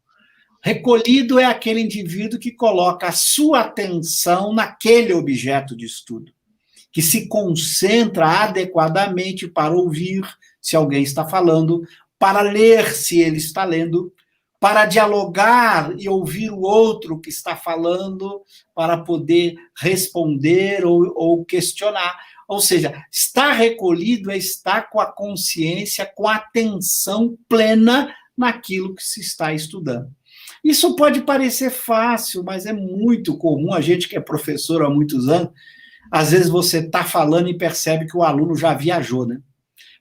Speaker 4: Recolhido é aquele indivíduo que coloca a sua atenção naquele objeto de estudo, que se concentra adequadamente para ouvir, se alguém está falando, para ler, se ele está lendo, para dialogar e ouvir o outro que está falando, para poder responder ou questionar. Ou seja, estar recolhido é estar com a consciência, com a atenção plena naquilo que se está estudando. Isso pode parecer fácil, mas é muito comum. A gente que é professor há muitos anos, às vezes você está falando e percebe que o aluno já viajou, né?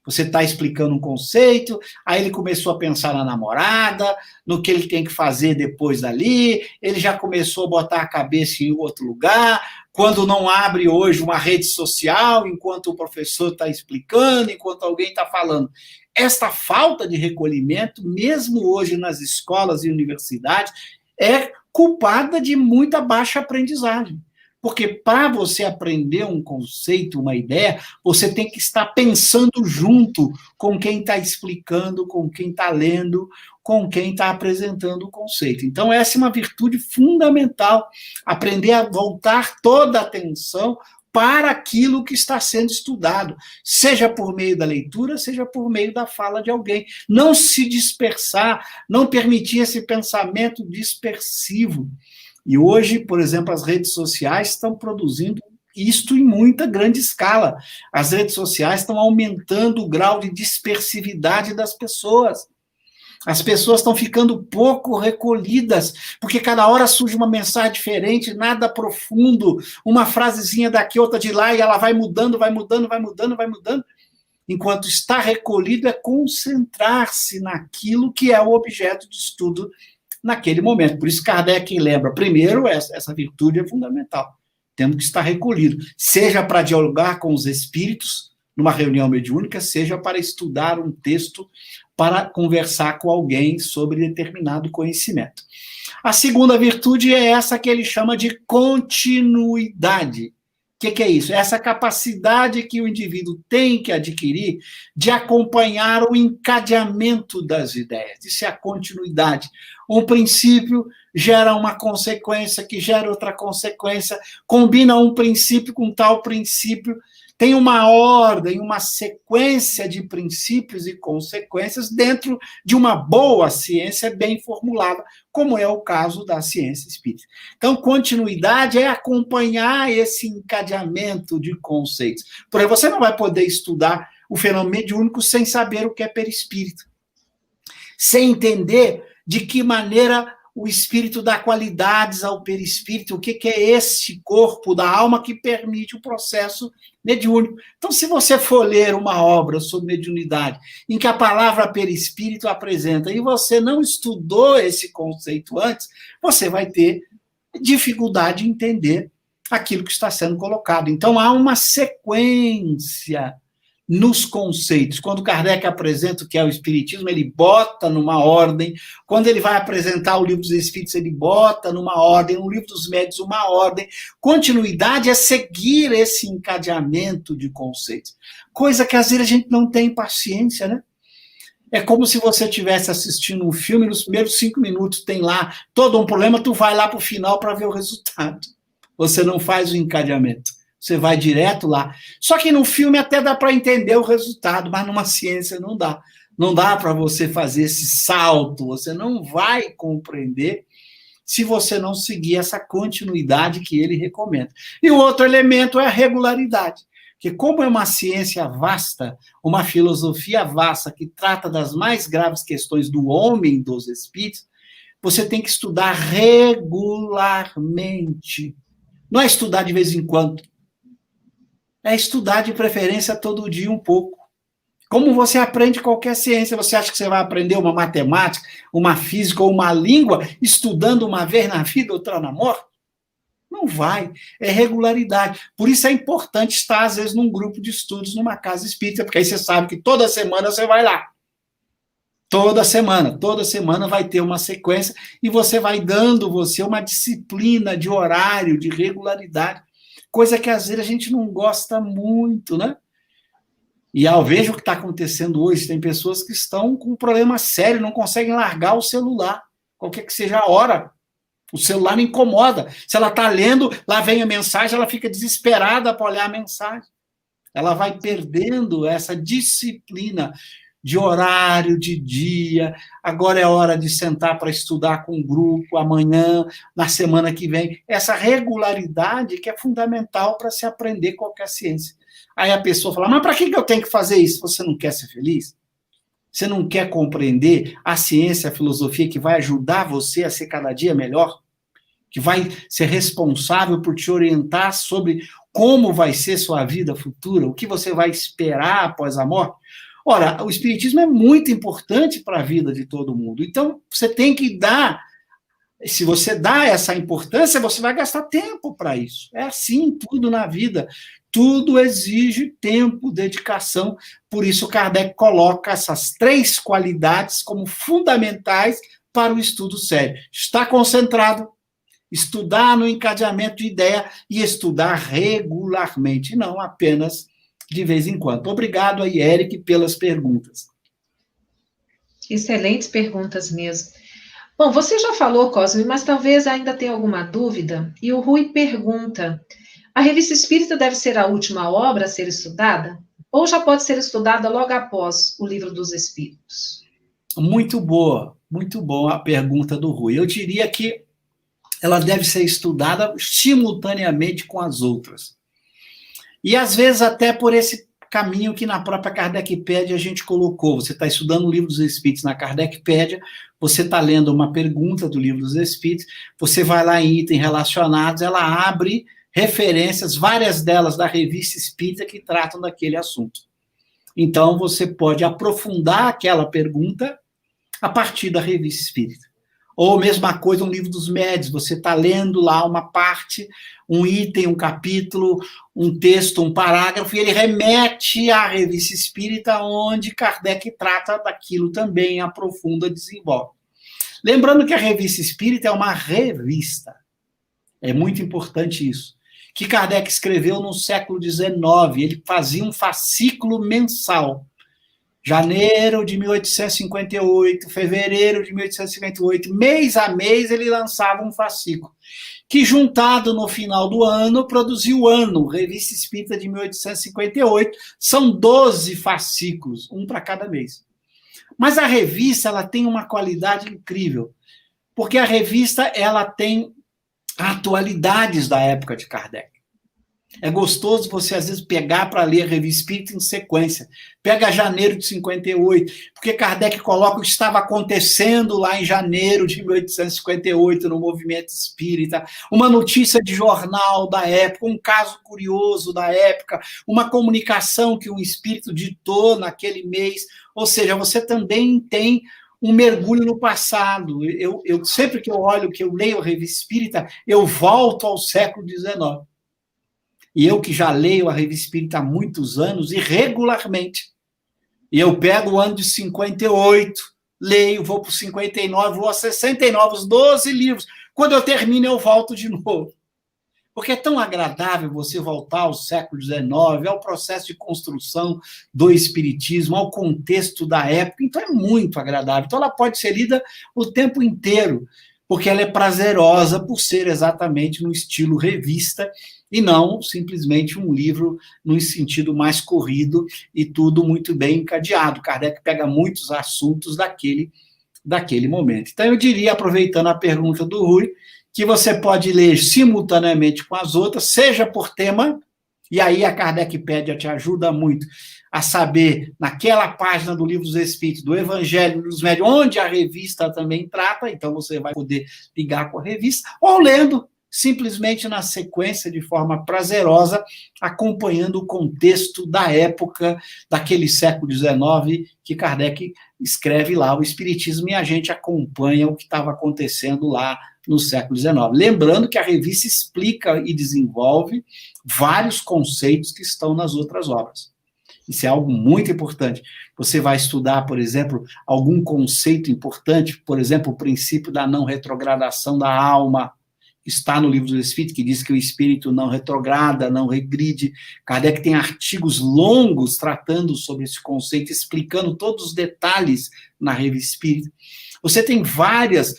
Speaker 4: Você está explicando um conceito, aí ele começou a pensar na namorada, no que ele tem que fazer depois dali, ele já começou a botar a cabeça em outro lugar, quando não abre hoje uma rede social, enquanto o professor está explicando, enquanto alguém está falando. Esta falta de recolhimento, mesmo hoje nas escolas e universidades, é culpada de muita baixa aprendizagem. Porque para você aprender um conceito, uma ideia, você tem que estar pensando junto com quem está explicando, com quem está lendo, com quem está apresentando o conceito. Então, essa é uma virtude fundamental, aprender a voltar toda a atenção para aquilo que está sendo estudado, seja por meio da leitura, seja por meio da fala de alguém. Não se dispersar, não permitir esse pensamento dispersivo. E hoje, por exemplo, as redes sociais estão produzindo isto em muita grande escala. As redes sociais estão aumentando o grau de dispersividade das pessoas. As pessoas estão ficando pouco recolhidas, porque cada hora surge uma mensagem diferente, nada profundo, uma frasezinha daqui, outra de lá, e ela vai mudando, vai mudando, vai mudando, vai mudando. Enquanto estar recolhido é concentrar-se naquilo que é o objeto de estudo naquele momento. Por isso Kardec lembra, primeiro, essa virtude é fundamental. Temos que estar recolhido, seja para dialogar com os espíritos, numa reunião mediúnica, seja para estudar um texto, para conversar com alguém sobre determinado conhecimento. A segunda virtude é essa que ele chama de continuidade. O que é isso? É essa capacidade que o indivíduo tem que adquirir de acompanhar o encadeamento das ideias. Isso é a continuidade. Um princípio gera uma consequência, que gera outra consequência, combina um princípio com tal princípio, tem uma ordem, uma sequência de princípios e consequências dentro de uma boa ciência bem formulada, como é o caso da ciência espírita. Então, continuidade é acompanhar esse encadeamento de conceitos. Por exemplo, você não vai poder estudar o fenômeno mediúnico sem saber o que é perispírito, sem entender de que maneira o espírito dá qualidades ao perispírito, o que é esse corpo da alma que permite o processo mediúnico. Então, se você for ler uma obra sobre mediunidade, em que a palavra perispírito apresenta, e você não estudou esse conceito antes, você vai ter dificuldade em entender aquilo que está sendo colocado. Então, há uma sequência nos conceitos. Quando Kardec apresenta o que é o Espiritismo, ele bota numa ordem. Quando ele vai apresentar o Livro dos Espíritos, ele bota numa ordem. No Livro dos Médiuns, uma ordem. Continuidade é seguir esse encadeamento de conceitos. Coisa que, às vezes, a gente não tem paciência, né? É como se você estivesse assistindo um filme, nos primeiros 5 minutos tem lá todo um problema, tu vai lá para o final para ver o resultado. Você não faz o encadeamento. Você vai direto lá. Só que no filme até dá para entender o resultado, mas numa ciência não dá. Não dá para você fazer esse salto. Você não vai compreender se você não seguir essa continuidade que ele recomenda. E o outro elemento é a regularidade. Porque como é uma ciência vasta, uma filosofia vasta que trata das mais graves questões do homem, dos espíritos, você tem que estudar regularmente. Não é estudar de vez em quando. É estudar de preferência todo dia um pouco. Como você aprende qualquer ciência, você acha que você vai aprender uma matemática, uma física ou uma língua estudando uma vez na vida, outra na morte? Não vai. É regularidade. Por isso é importante estar, às vezes, num grupo de estudos, numa casa espírita, porque aí você sabe que toda semana você vai lá. Toda semana vai ter uma sequência e você vai dando você uma disciplina de horário, de regularidade. Coisa que, às vezes, a gente não gosta muito, né? E ao ver o que está acontecendo hoje, tem pessoas que estão com um problema sério, não conseguem largar o celular, qualquer que seja a hora. O celular não incomoda. Se ela está lendo, lá vem a mensagem, ela fica desesperada para olhar a mensagem. Ela vai perdendo essa disciplina de horário, de dia. Agora é hora de sentar para estudar com um grupo, amanhã, na semana que vem. Essa regularidade que é fundamental para se aprender qualquer ciência. Aí a pessoa fala, mas para que eu tenho que fazer isso? Você não quer ser feliz? Você não quer compreender a ciência, a filosofia que vai ajudar você a ser cada dia melhor? Que vai ser responsável por te orientar sobre como vai ser sua vida futura, o que você vai esperar após a morte? Ora, o Espiritismo é muito importante para a vida de todo mundo. Então, você tem que dar, se você dá essa importância, você vai gastar tempo para isso. É assim tudo na vida. Tudo exige tempo, dedicação. Por isso, Kardec coloca essas 3 qualidades como fundamentais para o estudo sério. Estar concentrado, estudar no encadeamento de ideia e estudar regularmente, não apenas de vez em quando. Obrigado aí, Eric, pelas perguntas.
Speaker 1: Excelentes perguntas mesmo. Bom, você já falou, Cosme, mas talvez ainda tenha alguma dúvida. E o Rui pergunta, a Revista Espírita deve ser a última obra a ser estudada? Ou já pode ser estudada logo após o Livro dos Espíritos?
Speaker 4: Muito boa a pergunta do Rui. Eu diria que ela deve ser estudada simultaneamente com as outras. E, às vezes, até por esse caminho que na própria Kardecpédia a gente colocou. Você está estudando o Livro dos Espíritos na Kardecpédia, você está lendo uma pergunta do Livro dos Espíritos, você vai lá em itens relacionados, ela abre referências, várias delas da Revista Espírita, que tratam daquele assunto. Então, você pode aprofundar aquela pergunta a partir da Revista Espírita. Ou, mesma coisa, um Livro dos Médiuns, você está lendo lá uma parte, um item, um capítulo, um texto, um parágrafo, e ele remete à Revista Espírita, onde Kardec trata daquilo também, aprofunda, desenvolve. Lembrando que a Revista Espírita é uma revista. É muito importante isso. Que Kardec escreveu no século XIX, ele fazia um fascículo mensal. Janeiro de 1858, fevereiro de 1858, mês a mês ele lançava um fascículo, que juntado no final do ano, produziu o Ano, Revista Espírita de 1858, são 12 fascículos, um para cada mês. Mas a revista ela tem uma qualidade incrível, porque a revista ela tem atualidades da época de Kardec. É gostoso você, às vezes, pegar para ler a Revista Espírita em sequência. Pega janeiro de 58, porque Kardec coloca o que estava acontecendo lá em janeiro de 1858 no movimento espírita, uma notícia de jornal da época, um caso curioso da época, uma comunicação que um espírito ditou naquele mês. Ou seja, você também tem um mergulho no passado. Eu sempre que eu olho, que eu leio a Revista Espírita, eu volto ao século XIX. E eu que já leio a Revista Espírita há muitos anos, e regularmente, e eu pego o ano de 58, leio, vou para o 59, vou a 69, os 12 livros. Quando eu termino, eu volto de novo. Porque é tão agradável você voltar ao século XIX, ao processo de construção do Espiritismo, ao contexto da época. Então, é muito agradável. Então, ela pode ser lida o tempo inteiro, porque ela é prazerosa por ser exatamente no estilo revista, e não simplesmente um livro num sentido mais corrido e tudo muito bem encadeado. Kardec pega muitos assuntos daquele momento. Então, eu diria, aproveitando a pergunta do Rui, que você pode ler simultaneamente com as outras, seja por tema, e aí a Kardecpédia te ajuda muito a saber, naquela página do Livro dos Espíritos, do Evangelho dos Médiuns, onde a revista também trata, então você vai poder ligar com a revista, ou lendo simplesmente na sequência, de forma prazerosa, acompanhando o contexto da época, daquele século XIX, que Kardec escreve lá o Espiritismo, e a gente acompanha o que estava acontecendo lá no século XIX. Lembrando que a revista explica e desenvolve vários conceitos que estão nas outras obras. Isso é algo muito importante. Você vai estudar, por exemplo, algum conceito importante, por exemplo, o princípio da não retrogradação da alma, está no Livro dos Espíritos, que diz que o espírito não retrograda, não regride. Kardec tem artigos longos tratando sobre esse conceito, explicando todos os detalhes na Revista Espírita. Você tem vários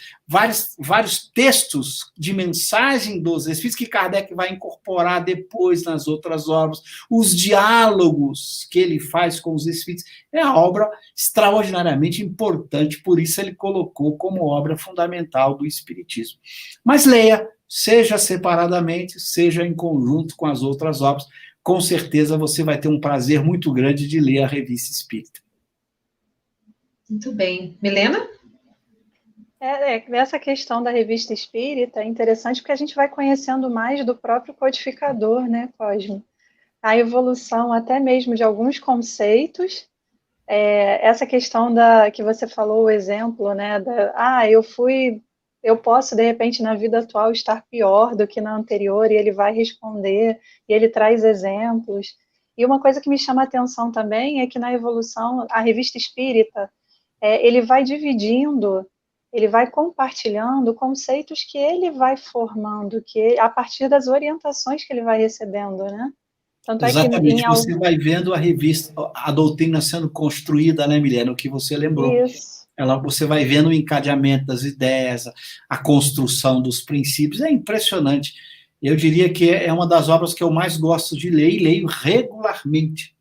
Speaker 4: textos de mensagem dos Espíritos que Kardec vai incorporar depois nas outras obras, os diálogos que ele faz com os Espíritos. É uma obra extraordinariamente importante, por isso ele colocou como obra fundamental do Espiritismo. Mas leia, seja separadamente, seja em conjunto com as outras obras, com certeza você vai ter um prazer muito grande de ler a Revista Espírita.
Speaker 1: Muito bem. Milena?
Speaker 3: Essa questão da Revista Espírita é interessante porque a gente vai conhecendo mais do próprio codificador, né, Cosme? A evolução até mesmo de alguns conceitos, essa questão que você falou, o exemplo, né, eu posso, de repente, na vida atual, estar pior do que na anterior, e ele vai responder, e ele traz exemplos. E uma coisa que me chama a atenção também é que na evolução, a Revista Espírita, ele vai dividindo, ele vai compartilhando conceitos que ele vai formando, a partir das orientações que ele vai recebendo, né? Tanto
Speaker 4: exatamente, você vai vendo a revista, a doutrina sendo construída, né, Milena, o que você lembrou.
Speaker 3: Isso.
Speaker 4: Você vai vendo o encadeamento das ideias, a construção dos princípios, é impressionante. Eu diria que é uma das obras que eu mais gosto de ler, e leio regularmente.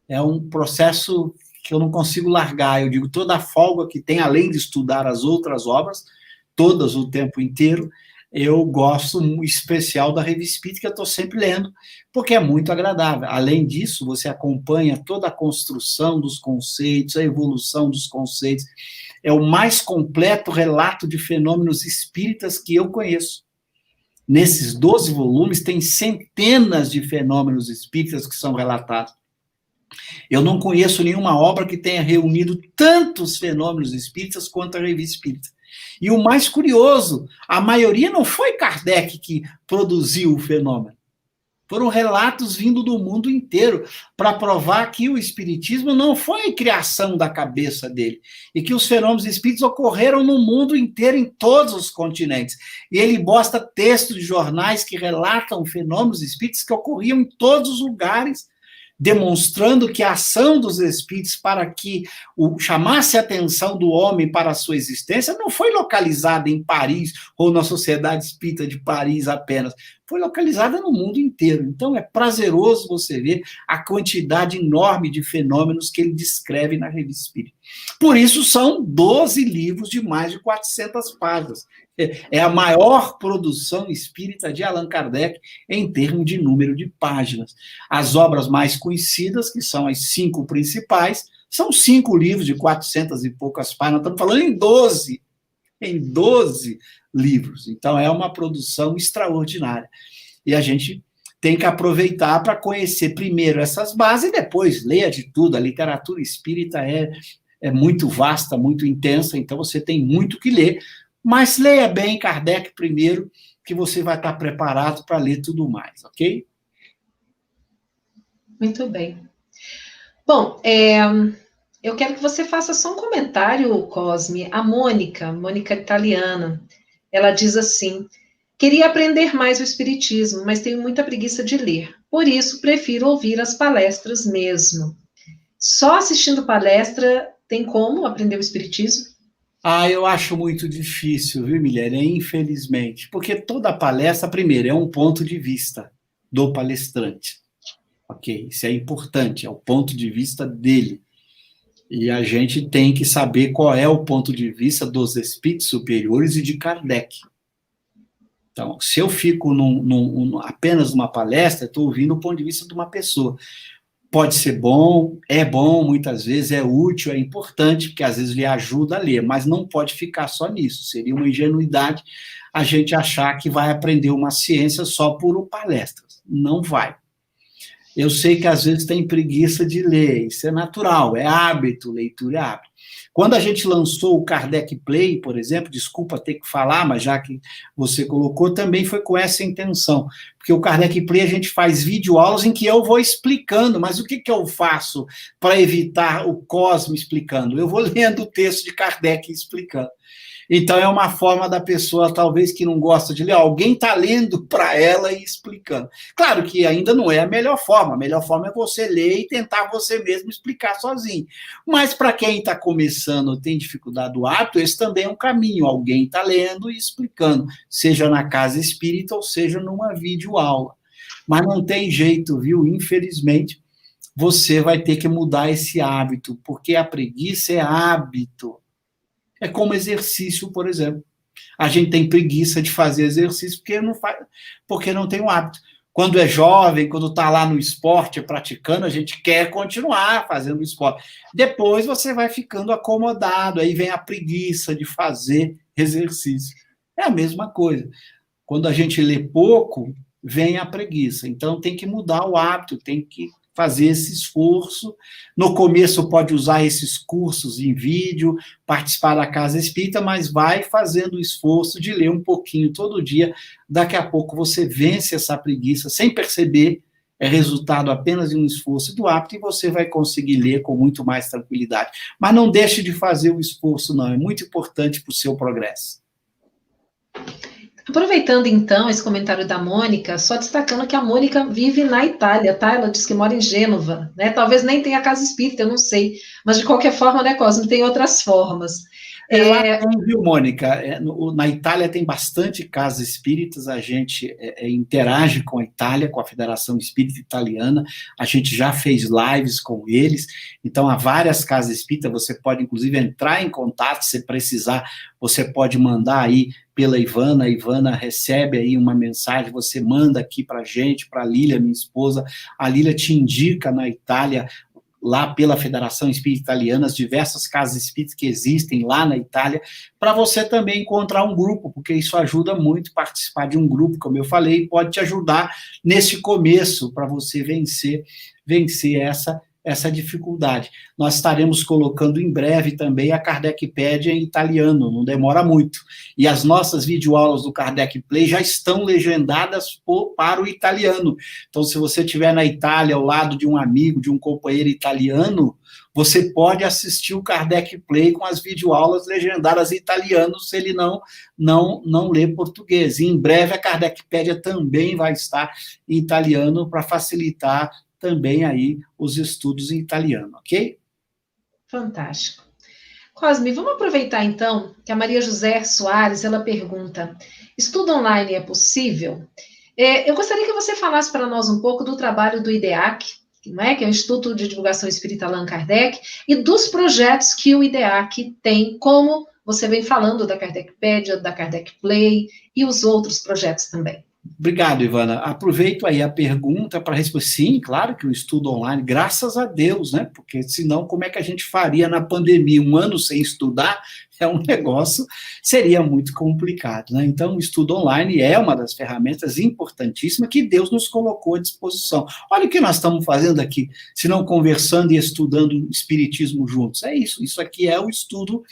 Speaker 4: É um processo que eu não consigo largar. Eu digo, toda a folga que tem, além de estudar as outras obras, todas o tempo inteiro, eu gosto em especial da Revista Espírita, que eu estou sempre lendo, porque é muito agradável. Além disso, você acompanha toda a construção dos conceitos, a evolução dos conceitos. É o mais completo relato de fenômenos espíritas que eu conheço. Nesses 12 volumes, tem centenas de fenômenos espíritas que são relatados. Eu não conheço nenhuma obra que tenha reunido tantos fenômenos espíritas quanto a Revista Espírita. E o mais curioso, a maioria não foi Kardec que produziu o fenômeno. Foram relatos vindo do mundo inteiro para provar que o espiritismo não foi criação da cabeça dele, e que os fenômenos espíritas ocorreram no mundo inteiro, em todos os continentes. E ele mostra textos de jornais que relatam fenômenos espíritas que ocorriam em todos os lugares, demonstrando que a ação dos espíritos para que chamasse a atenção do homem para a sua existência não foi localizada em Paris ou na Sociedade Espírita de Paris apenas, foi localizada no mundo inteiro. Então é prazeroso você ver a quantidade enorme de fenômenos que ele descreve na Revista Espírita. Por isso são 12 livros de mais de 400 páginas. É a maior produção espírita de Allan Kardec em termos de número de páginas. As obras mais conhecidas, que são as 5 principais, são 5 livros de 400 e poucas páginas. Estamos falando em 12 livros. Então, é uma produção extraordinária. E a gente tem que aproveitar para conhecer primeiro essas bases e depois leia de tudo. A literatura espírita é muito vasta, muito intensa, então você tem muito que ler. Mas leia bem Kardec primeiro, que você vai estar preparado para ler tudo mais, ok?
Speaker 1: Muito bem. Bom, eu quero que você faça só um comentário, Cosme. A Mônica italiana, ela diz assim: queria aprender mais o Espiritismo, mas tenho muita preguiça de ler. Por isso, prefiro ouvir as palestras mesmo. Só assistindo palestra tem como aprender o Espiritismo?
Speaker 4: Eu acho muito difícil, viu, Milena? Infelizmente. Porque toda palestra, primeiro, é um ponto de vista do palestrante. Ok? Isso é importante, é o ponto de vista dele. E a gente tem que saber qual é o ponto de vista dos espíritos superiores e de Kardec. Então, se eu fico apenas numa palestra, estou ouvindo o ponto de vista de uma pessoa. Pode ser bom, muitas vezes, é útil, é importante, porque às vezes lhe ajuda a ler, mas não pode ficar só nisso. Seria uma ingenuidade a gente achar que vai aprender uma ciência só por palestras. Não vai. Eu sei que às vezes tem preguiça de ler, isso é natural, é hábito, leitura é hábito. Quando a gente lançou o Kardec Play, por exemplo, desculpa ter que falar, mas já que você colocou, também foi com essa intenção, porque o Kardec Play a gente faz videoaulas em que eu vou explicando, mas o que eu faço para evitar o Cosme explicando? Eu vou lendo o texto de Kardec explicando. Então, é uma forma da pessoa, talvez, que não gosta de ler, alguém está lendo para ela e explicando. Claro que ainda não é a melhor forma é você ler e tentar você mesmo explicar sozinho. Mas, para quem está começando, tem dificuldade do hábito, esse também é um caminho, alguém está lendo e explicando, seja na casa espírita ou seja numa videoaula. Mas não tem jeito, viu? Infelizmente, você vai ter que mudar esse hábito, porque a preguiça é hábito. É como exercício, por exemplo. A gente tem preguiça de fazer exercício porque não tem o hábito. Quando é jovem, quando está lá no esporte, praticando, a gente quer continuar fazendo esporte. Depois você vai ficando acomodado, aí vem a preguiça de fazer exercício. É a mesma coisa. Quando a gente lê pouco, vem a preguiça. Então tem que mudar o hábito, tem que fazer esse esforço. No começo pode usar esses cursos em vídeo, participar da Casa Espírita, mas vai fazendo o esforço de ler um pouquinho todo dia. Daqui a pouco você vence essa preguiça sem perceber, é resultado apenas de um esforço do hábito e você vai conseguir ler com muito mais tranquilidade. Mas não deixe de fazer o esforço, não. É muito importante para o seu progresso.
Speaker 1: Aproveitando, então, esse comentário da Mônica, só destacando que a Mônica vive na Itália, tá? Ela diz que mora em Gênova, né? Talvez nem tenha casa espírita, eu não sei. Mas, de qualquer forma, né, Cosme, tem outras formas.
Speaker 4: Viu, Mônica? Na Itália tem bastante casas espíritas, a gente interage com a Itália, com a Federação Espírita Italiana, a gente já fez lives com eles, então há várias casas espíritas, você pode, inclusive, entrar em contato, se precisar, você pode mandar aí pela Ivana, a Ivana recebe aí uma mensagem, você manda aqui para a gente, para a Lília, minha esposa, a Lília te indica na Itália, lá pela Federação Espírita Italiana, as diversas casas espíritas que existem lá na Itália, para você também encontrar um grupo, porque isso ajuda muito participar de um grupo, como eu falei, pode te ajudar nesse começo, para você vencer essa dificuldade. Nós estaremos colocando em breve também a Kardecpédia em italiano, não demora muito. E as nossas videoaulas do Kardec Play já estão legendadas para o italiano. Então, se você estiver na Itália, ao lado de um amigo, de um companheiro italiano, você pode assistir o Kardec Play com as videoaulas legendadas em italiano, se ele não lê português. E em breve a Kardecpédia também vai estar em italiano para facilitar também aí os estudos em italiano, ok?
Speaker 1: Fantástico. Cosme, vamos aproveitar então que a Maria José Soares, ela pergunta, estudo online é possível? Eu gostaria que você falasse para nós um pouco do trabalho do IDEAC, não é? Que é o Instituto de Divulgação Espírita Allan Kardec, e dos projetos que o IDEAC tem, como você vem falando da Kardecpédia, da Kardec Play e os outros projetos também.
Speaker 4: Obrigado, Ivana. Aproveito aí a pergunta para responder. Sim, claro que o estudo online, graças a Deus, né? Porque senão, como é que a gente faria na pandemia? Um ano sem estudar é um negócio, seria muito complicado, né? Então, o estudo online é uma das ferramentas importantíssimas que Deus nos colocou à disposição. Olha o que nós estamos fazendo aqui, se não conversando e estudando espiritismo juntos. É isso, isso aqui é o estudo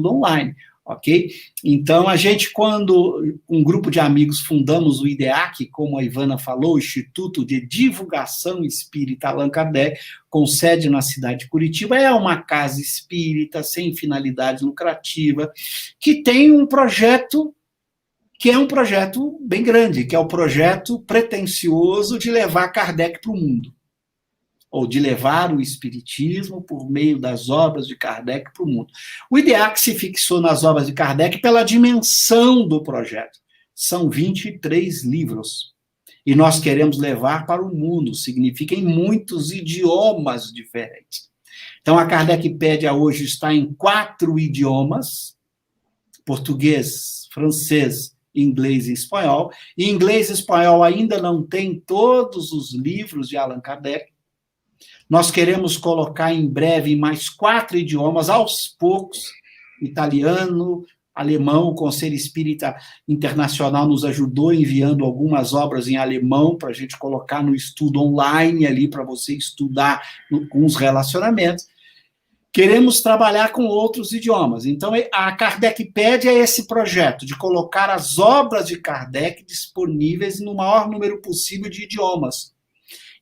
Speaker 4: online. Ok? Então, a gente, quando um grupo de amigos fundamos o IDEAC, como a Ivana falou, o Instituto de Divulgação Espírita Allan Kardec, com sede na cidade de Curitiba, é uma casa espírita sem finalidade lucrativa, que tem um projeto que é um projeto bem grande, que é o projeto pretensioso de levar Kardec para o mundo, ou de levar o espiritismo por meio das obras de Kardec para o mundo. O IDEAC se fixou nas obras de Kardec pela dimensão do projeto. São 23 livros. E nós queremos levar para o mundo, significa em muitos idiomas diferentes. Então, a Kardecpédia hoje está em 4 idiomas, português, francês, inglês e espanhol. E inglês e espanhol ainda não tem todos os livros de Allan Kardec. Nós queremos colocar em breve em mais 4 idiomas, aos poucos, italiano, alemão. O Conselho Espírita Internacional nos ajudou enviando algumas obras em alemão para a gente colocar no estudo online ali, para você estudar com os relacionamentos. Queremos trabalhar com outros idiomas. Então, a Kardecpédia é esse projeto de colocar as obras de Kardec disponíveis no maior número possível de idiomas.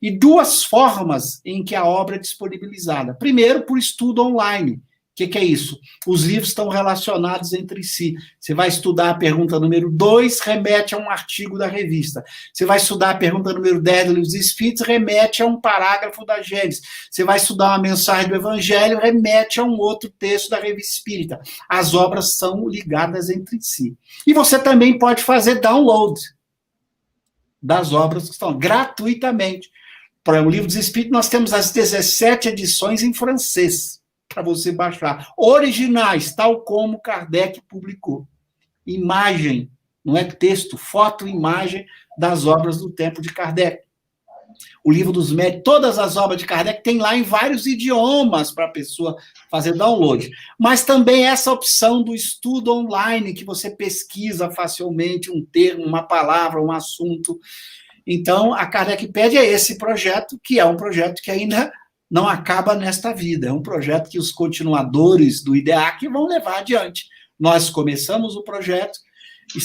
Speaker 4: E 2 formas em que a obra é disponibilizada. Primeiro, por estudo online. O que é isso? Os livros estão relacionados entre si. Você vai estudar a pergunta número 2, remete a um artigo da revista. Você vai estudar a pergunta número 10 do Livro dos Espíritos, remete a um parágrafo da Gênesis. Você vai estudar uma mensagem do Evangelho, remete a um outro texto da Revista Espírita. As obras são ligadas entre si. E você também pode fazer download das obras que estão gratuitamente. Para o Livro dos Espíritos, nós temos as 17 edições em francês, para você baixar. Originais, tal como Kardec publicou. Imagem, não é texto, foto, imagem das obras do tempo de Kardec. O Livro dos Médiuns, todas as obras de Kardec tem lá em vários idiomas para a pessoa fazer download. Mas também essa opção do estudo online, que você pesquisa facilmente um termo, uma palavra, um assunto. Então, a Kardecpédia é esse projeto, que é um projeto que ainda não acaba nesta vida. É um projeto que os continuadores do IDEAC vão levar adiante. Nós começamos o projeto e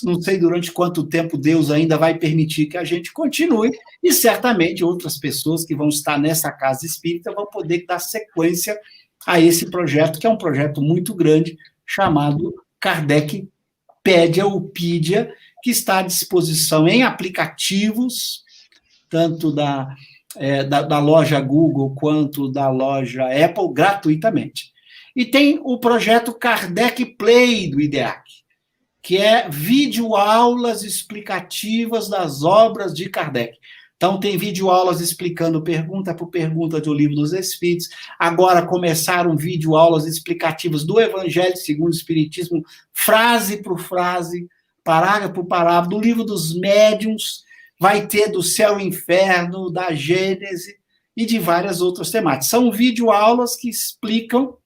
Speaker 4: não sei durante quanto tempo Deus ainda vai permitir que a gente continue, e certamente outras pessoas que vão estar nessa casa espírita vão poder dar sequência a esse projeto, que é um projeto muito grande, chamado Kardecpédia ou Pídia, que está à disposição em aplicativos, tanto da loja Google quanto da loja Apple, gratuitamente. E tem o projeto Kardec Play do IDEAC, que é videoaulas explicativas das obras de Kardec. Então, tem videoaulas explicando pergunta por pergunta do Livro dos Espíritos. Agora começaram videoaulas explicativas do Evangelho segundo o Espiritismo, frase por frase, parágrafo por parágrafo, do Livro dos Médiuns, vai ter do Céu e Inferno, da Gênese e de várias outras temáticas. São videoaulas que explicam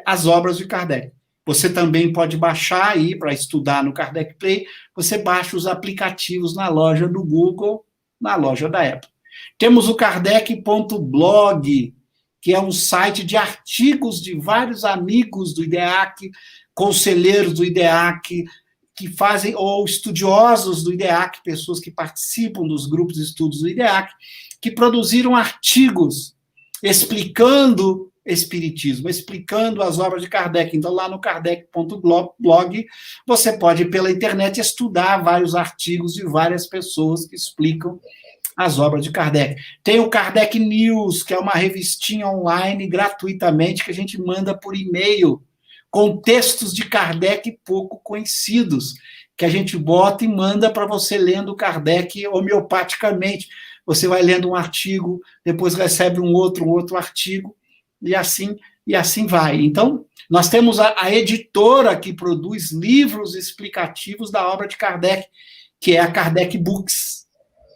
Speaker 4: as obras de Kardec. Você também pode baixar aí para estudar no Kardec Play, você baixa os aplicativos na loja do Google, na loja da Apple. Temos o kardec.blog, que é um site de artigos de vários amigos do IDEAC, conselheiros do IDEAC, que fazem, ou estudiosos do IDEAC, pessoas que participam dos grupos de estudos do IDEAC, que produziram artigos explicando Espiritismo, explicando as obras de Kardec. Então, lá no kardec.blog, você pode, pela internet, estudar vários artigos de várias pessoas que explicam as obras de Kardec. Tem o Kardec News, que é uma revistinha online gratuitamente que a gente manda por e-mail, com textos de Kardec pouco conhecidos, que a gente bota e manda para você lendo Kardec homeopaticamente. Você vai lendo um artigo, depois recebe um outro artigo, e assim vai. Então, nós temos a editora que produz livros explicativos da obra de Kardec, que é a Kardec Books,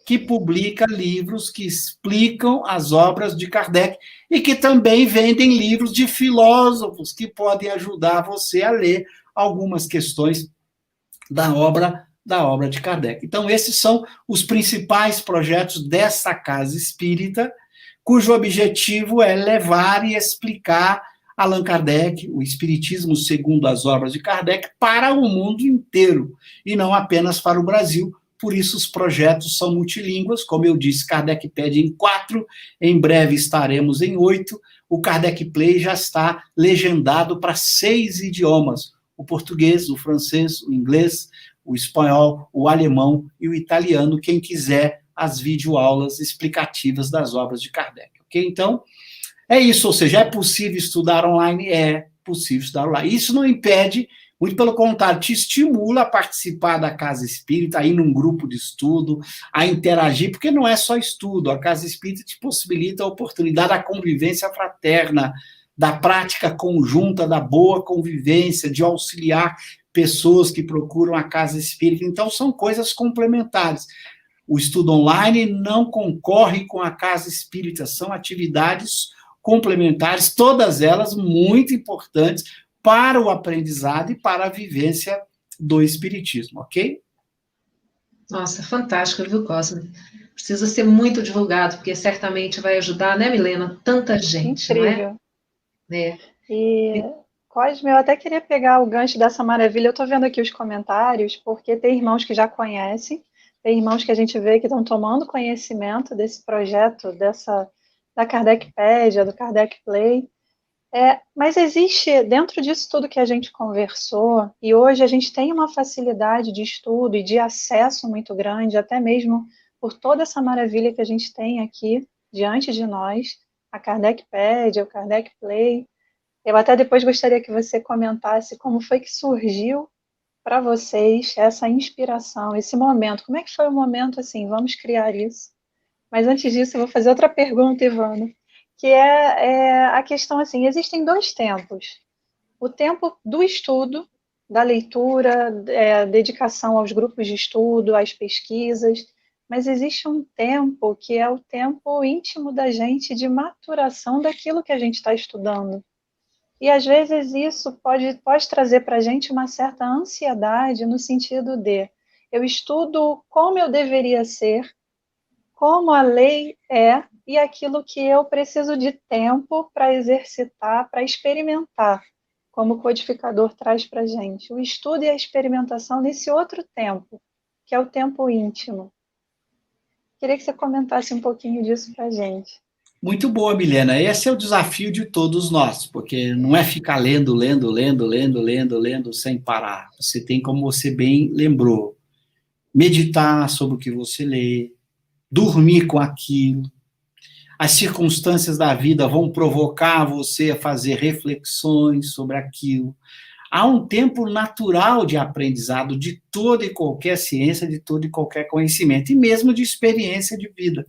Speaker 4: que publica livros que explicam as obras de Kardec e que também vendem livros de filósofos que podem ajudar você a ler algumas questões da obra de Kardec. Então, esses são os principais projetos dessa casa espírita, cujo objetivo é levar e explicar Allan Kardec, o Espiritismo segundo as obras de Kardec, para o mundo inteiro, e não apenas para o Brasil. Por isso, os projetos são multilínguas, como eu disse, Kardecpedia em 4, em breve estaremos em 8, o Kardec Play já está legendado para 6 idiomas, o português, o francês, o inglês, o espanhol, o alemão e o italiano, quem quiser as videoaulas explicativas das obras de Kardec, ok? Então, é isso, ou seja, é possível estudar online? É possível estudar online. Isso não impede, muito pelo contrário, te estimula a participar da Casa Espírita, a ir num grupo de estudo, a interagir, porque não é só estudo, a Casa Espírita te possibilita a oportunidade da convivência fraterna, da prática conjunta, da boa convivência, de auxiliar pessoas que procuram a Casa Espírita. Então, são coisas complementares. O estudo online não concorre com a Casa Espírita, são atividades complementares, todas elas muito importantes para o aprendizado e para a vivência do Espiritismo, ok?
Speaker 1: Nossa, fantástico, viu, Cosme? Precisa ser muito divulgado, porque certamente vai ajudar, né, Milena? Tanta gente,
Speaker 3: incrível.
Speaker 1: Não é?
Speaker 3: E, Cosme, eu até queria pegar o gancho dessa maravilha. Eu estou vendo aqui os comentários, porque tem irmãos que já conhecem, tem irmãos que a gente vê que estão tomando conhecimento desse projeto, da Kardecpedia, do Kardec Play. Mas existe, dentro disso tudo que a gente conversou, e hoje a gente tem uma facilidade de estudo e de acesso muito grande, até mesmo por toda essa maravilha que a gente tem aqui diante de nós, a Kardecpedia, o Kardec Play. Eu até depois gostaria que você comentasse como foi que surgiu para vocês essa inspiração, esse momento. Como é que foi o momento, assim, vamos criar isso? Mas antes disso, eu vou fazer outra pergunta, Ivana, que é a questão, assim, existem 2 tempos. O tempo do estudo, da leitura, dedicação aos grupos de estudo, às pesquisas, mas existe um tempo que é o tempo íntimo da gente de maturação daquilo que a gente está estudando. E, às vezes, isso pode trazer para a gente uma certa ansiedade no sentido de eu estudo como eu deveria ser, como a lei é, e aquilo que eu preciso de tempo para exercitar, para experimentar, como o codificador traz para a gente. O estudo e a experimentação nesse outro tempo, que é o tempo íntimo. Queria que você comentasse um pouquinho disso para a gente.
Speaker 4: Muito boa, Milena. Esse é o desafio de todos nós, porque não é ficar lendo sem parar. Você tem, como você bem lembrou, meditar sobre o que você lê, dormir com aquilo. As circunstâncias da vida vão provocar você a fazer reflexões sobre aquilo. Há um tempo natural de aprendizado de toda e qualquer ciência, de todo e qualquer conhecimento, e mesmo de experiência de vida.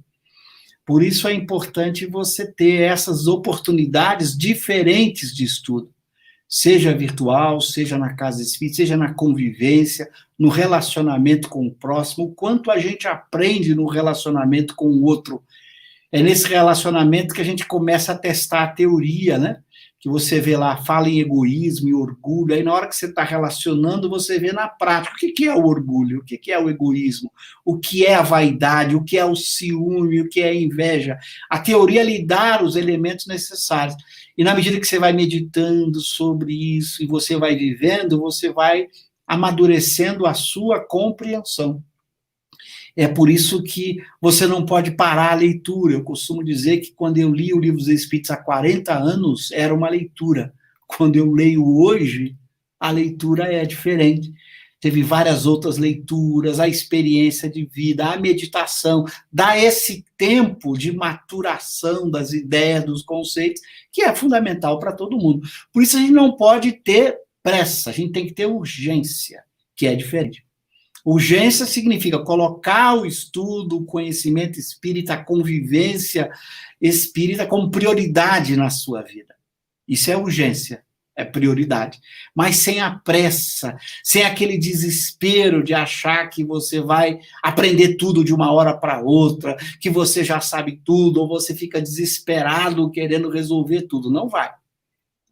Speaker 4: Por isso é importante você ter essas oportunidades diferentes de estudo, seja virtual, seja na casa espírita, seja na convivência, no relacionamento com o próximo, o quanto a gente aprende no relacionamento com o outro. É nesse relacionamento que a gente começa a testar a teoria, né? Que você vê lá, fala em egoísmo e orgulho, aí na hora que você está relacionando, você vê na prática o que é o orgulho, o que é o egoísmo, o que é a vaidade, o que é o ciúme, o que é a inveja. A teoria lhe dá os elementos necessários. E na medida que você vai meditando sobre isso e você vai vivendo, você vai amadurecendo a sua compreensão. É por isso que você não pode parar a leitura. Eu costumo dizer que quando eu li o Livro dos Espíritos há 40 anos, era uma leitura. Quando eu leio hoje, a leitura é diferente. teve várias outras leituras, a experiência de vida, a meditação, dá esse tempo de maturação das ideias, dos conceitos, que é fundamental para todo mundo. Por isso a gente não pode ter pressa, a gente tem que ter urgência, que é diferente. Urgência significa colocar o estudo, o conhecimento espírita, a convivência espírita como prioridade na sua vida. Isso é urgência, é prioridade. Mas sem a pressa, sem aquele desespero de achar que você vai aprender tudo de uma hora para outra, que você já sabe tudo, ou você fica desesperado querendo resolver tudo. Não vai.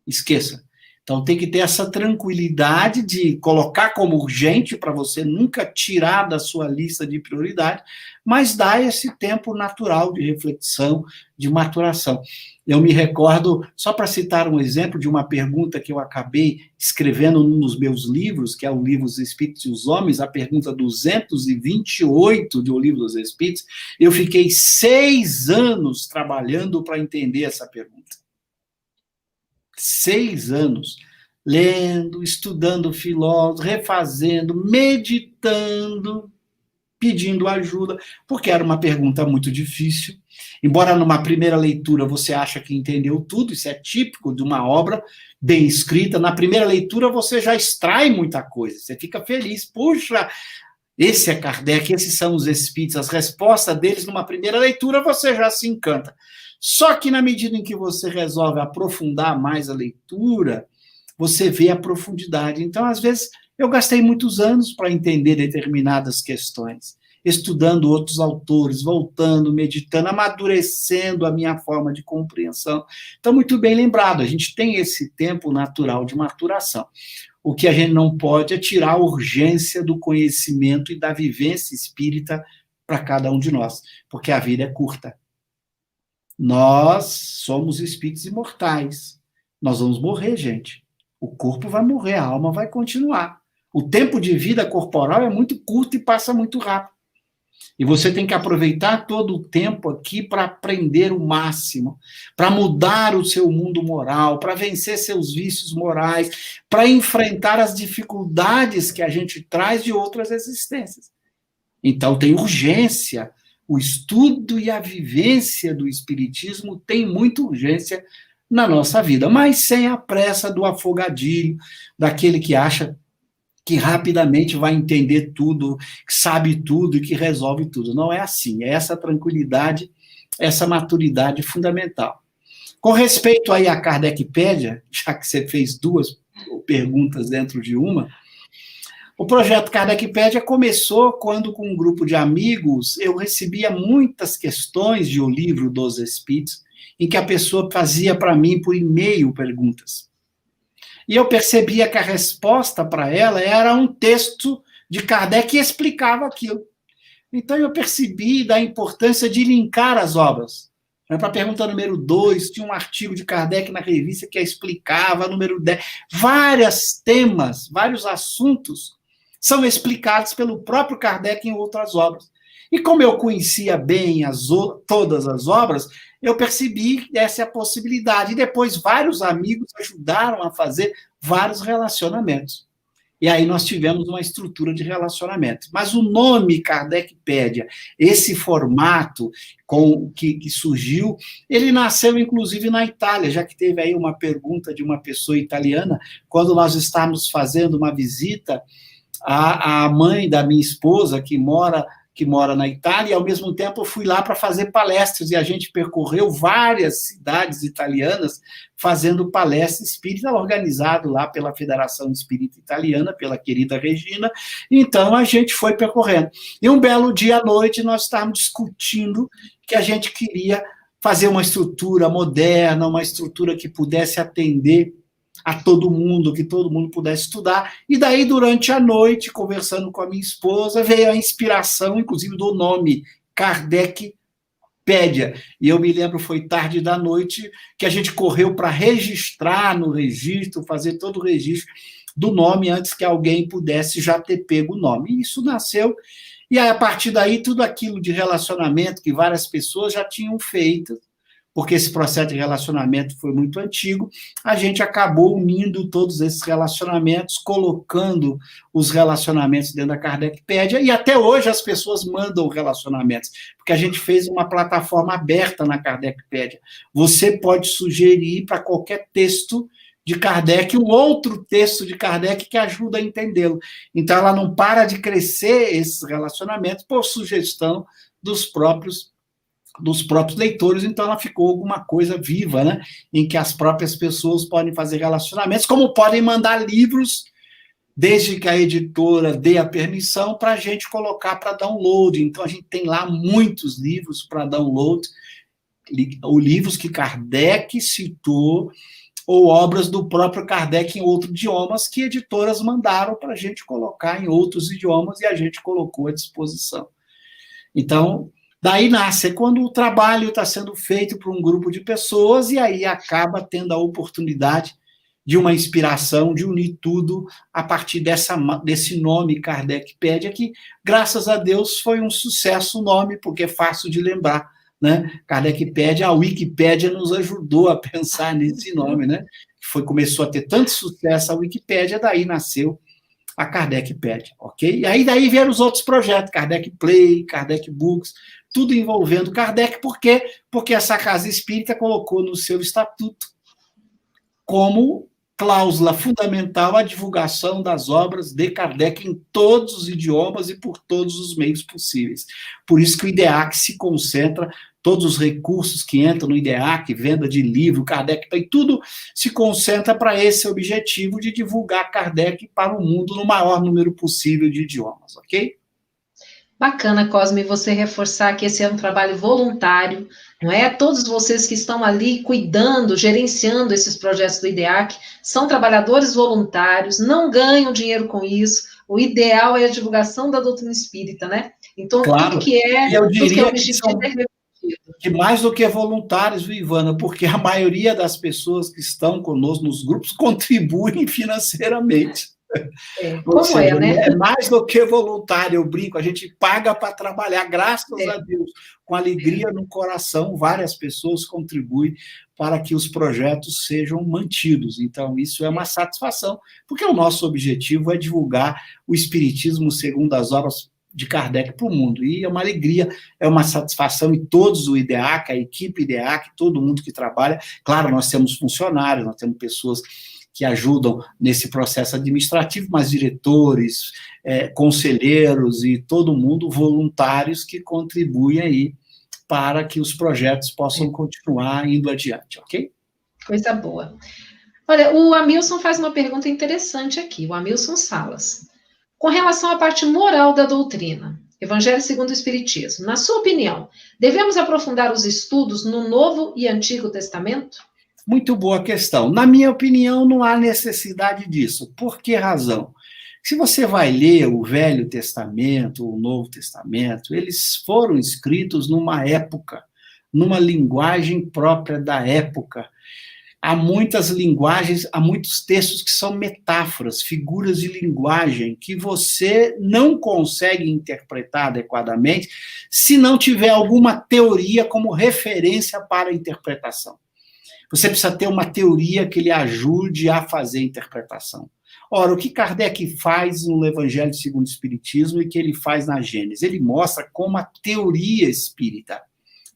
Speaker 4: Esqueça. Então, tem que ter essa tranquilidade de colocar como urgente para você nunca tirar da sua lista de prioridade, mas dar esse tempo natural de reflexão, de maturação. Eu me recordo, só para citar um exemplo de uma pergunta que eu acabei escrevendo num dos meus livros, que é o livro Os Espíritos e os Homens, a pergunta 228 do Livro dos Espíritos, eu fiquei 6 anos trabalhando para entender essa pergunta. 6 anos, lendo, estudando filósofos, refazendo, meditando, pedindo ajuda, porque era uma pergunta muito difícil. Embora numa primeira leitura você acha que entendeu tudo, isso é típico de uma obra bem escrita, na primeira leitura você já extrai muita coisa, você fica feliz, puxa, esse é Kardec, esses são os espíritos, as respostas deles numa primeira leitura você já se encanta. Só que na medida em que você resolve aprofundar mais a leitura, você vê a profundidade. Então, às vezes, eu gastei muitos anos para entender determinadas questões, estudando outros autores, voltando, meditando, amadurecendo a minha forma de compreensão. Então, muito bem lembrado, a gente tem esse tempo natural de maturação. O que a gente não pode é tirar a urgência do conhecimento e da vivência espírita para cada um de nós, porque a vida é curta. Nós somos espíritos imortais. Nós vamos morrer, gente. O corpo vai morrer, a alma vai continuar. O tempo de vida corporal é muito curto e passa muito rápido. E você tem que aproveitar todo o tempo aqui para aprender o máximo, para mudar o seu mundo moral, para vencer seus vícios morais, para enfrentar as dificuldades que a gente traz de outras existências. Então, tem urgência. O estudo e a vivência do espiritismo tem muita urgência na nossa vida, mas sem a pressa do afogadilho, daquele que acha que rapidamente vai entender tudo, que sabe tudo e que resolve tudo. Não é assim, é essa tranquilidade, essa maturidade fundamental. Com respeito aí à Kardecpédia, já que você fez 2 perguntas dentro de uma, o projeto Kardecpédia começou quando, com um grupo de amigos, eu recebia muitas questões de O Livro dos Espíritos, em que a pessoa fazia para mim por e-mail perguntas. E eu percebia que a resposta para ela era um texto de Kardec que explicava aquilo. Então eu percebi da importância de linkar as obras. Para a pergunta número 2, tinha um artigo de Kardec na revista que explicava, número 10, vários temas, vários assuntos são explicados pelo próprio Kardec em outras obras. E como eu conhecia bem todas as obras, eu percebi que essa é a possibilidade. E depois vários amigos ajudaram a fazer vários relacionamentos. E aí nós tivemos uma estrutura de relacionamento. Mas o nome Kardecpédia, esse formato que surgiu, ele nasceu inclusive na Itália, já que teve aí uma pergunta de uma pessoa italiana, quando nós estávamos fazendo uma visita à mãe da minha esposa, que mora na Itália, e ao mesmo tempo eu fui lá para fazer palestras, e a gente percorreu várias cidades italianas fazendo palestra espírita, organizado lá pela Federação Espírita Italiana, pela querida Regina. Então a gente foi percorrendo. E um belo dia à noite nós estávamos discutindo que a gente queria fazer uma estrutura moderna, uma estrutura que pudesse atender a todo mundo, que todo mundo pudesse estudar. E daí, durante a noite, conversando com a minha esposa, veio a inspiração, inclusive, do nome Kardecpédia. E eu me lembro, foi tarde da noite, que a gente correu para registrar no registro, fazer todo o registro do nome, antes que alguém pudesse já ter pego o nome. E isso nasceu, e aí, a partir daí, tudo aquilo de relacionamento que várias pessoas já tinham feito, porque esse processo de relacionamento foi muito antigo, a gente acabou unindo todos esses relacionamentos, colocando os relacionamentos dentro da Kardecpédia, e até hoje as pessoas mandam relacionamentos, porque a gente fez uma plataforma aberta na Kardecpédia. Você pode sugerir para qualquer texto de Kardec um outro texto de Kardec que ajuda a entendê-lo. Então, ela não para de crescer esses relacionamentos por sugestão dos próprios leitores, então ela ficou alguma coisa viva, né? Em que as próprias pessoas podem fazer relacionamentos, como podem mandar livros, desde que a editora dê a permissão para a gente colocar para download. Então, a gente tem lá muitos livros para download, livros que Kardec citou, ou obras do próprio Kardec em outros idiomas, que editoras mandaram para a gente colocar em outros idiomas, e a gente colocou à disposição. Então, daí nasce quando o trabalho está sendo feito por um grupo de pessoas, e aí acaba tendo a oportunidade de uma inspiração, de unir tudo a partir desse nome Kardecpédia, que, graças a Deus, foi um sucesso o nome, porque é fácil de lembrar, né? Kardecpédia, a Wikipédia nos ajudou a pensar nesse nome, né? Começou a ter tanto sucesso a Wikipédia, daí nasceu a Kardecpédia, ok? E aí daí vieram os outros projetos, Kardec Play, Kardec Books, tudo envolvendo Kardec. Por quê? Porque essa Casa Espírita colocou no seu estatuto como cláusula fundamental a divulgação das obras de Kardec em todos os idiomas e por todos os meios possíveis. Por isso que o IDEAC se concentra, todos os recursos que entram no IDEAC, venda de livro, Kardec, e tudo se concentra para esse objetivo de divulgar Kardec para o mundo no maior número possível de idiomas, ok?
Speaker 1: Bacana, Cosme, você reforçar que esse é um trabalho voluntário, não é? Todos vocês que estão ali cuidando, gerenciando esses projetos do IDEAC, são trabalhadores voluntários, não ganham dinheiro com isso, o ideal é a divulgação da doutrina espírita, né? Então,
Speaker 4: claro.
Speaker 1: Tudo que é objetivo é revertido.
Speaker 4: Que mais do que voluntários, viu, Ivana? Porque a maioria das pessoas que estão conosco nos grupos contribuem financeiramente.
Speaker 1: Como seja, né?
Speaker 4: É mais do que voluntário, eu brinco, a gente paga para trabalhar, graças a Deus, com alegria no coração, várias pessoas contribuem para que os projetos sejam mantidos. Então, isso é uma satisfação, porque o nosso objetivo é divulgar o Espiritismo segundo as obras de Kardec para o mundo, e é uma alegria, é uma satisfação, e todos, o IDEAC, a equipe IDEAC, todo mundo que trabalha, claro, nós temos funcionários, nós temos pessoas que ajudam nesse processo administrativo, mas diretores, conselheiros e todo mundo, voluntários que contribuem aí para que os projetos possam continuar indo adiante, ok?
Speaker 1: Coisa boa. Olha, o Hamilson faz uma pergunta interessante aqui, o Hamilson Salas. Com relação à parte moral da doutrina, Evangelho segundo o Espiritismo, na sua opinião, devemos aprofundar os estudos no Novo e Antigo Testamento?
Speaker 4: Muito boa questão. Na minha opinião, não há necessidade disso. Por que razão? Se você vai ler o Velho Testamento, o Novo Testamento, eles foram escritos numa época, numa linguagem própria da época. Há muitas linguagens, há muitos textos que são metáforas, figuras de linguagem, que você não consegue interpretar adequadamente se não tiver alguma teoria como referência para a interpretação. Você precisa ter uma teoria que lhe ajude a fazer a interpretação. Ora, o que Kardec faz no Evangelho segundo o Espiritismo e que ele faz na Gênesis? Ele mostra como a teoria espírita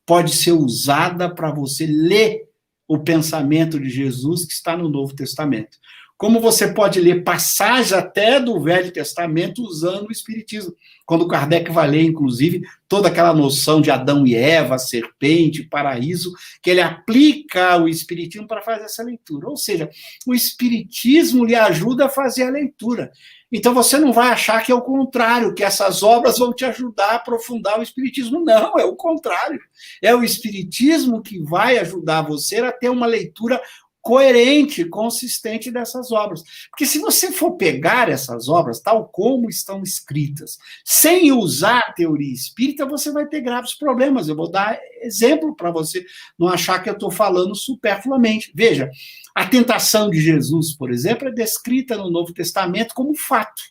Speaker 4: pode ser usada para você ler o pensamento de Jesus que está no Novo Testamento. Como você pode ler passagens até do Velho Testamento usando o Espiritismo. Quando Kardec vai ler, inclusive, toda aquela noção de Adão e Eva, serpente, paraíso, que ele aplica o Espiritismo para fazer essa leitura. Ou seja, o Espiritismo lhe ajuda a fazer a leitura. Então você não vai achar que é o contrário, que essas obras vão te ajudar a aprofundar o Espiritismo. Não, é o contrário. É o Espiritismo que vai ajudar você a ter uma leitura coerente, consistente dessas obras. Porque se você for pegar essas obras, tal como estão escritas, sem usar a teoria espírita, você vai ter graves problemas. Eu vou dar exemplo para você não achar que eu estou falando superfluamente. Veja, a tentação de Jesus, por exemplo, é descrita no Novo Testamento como fato.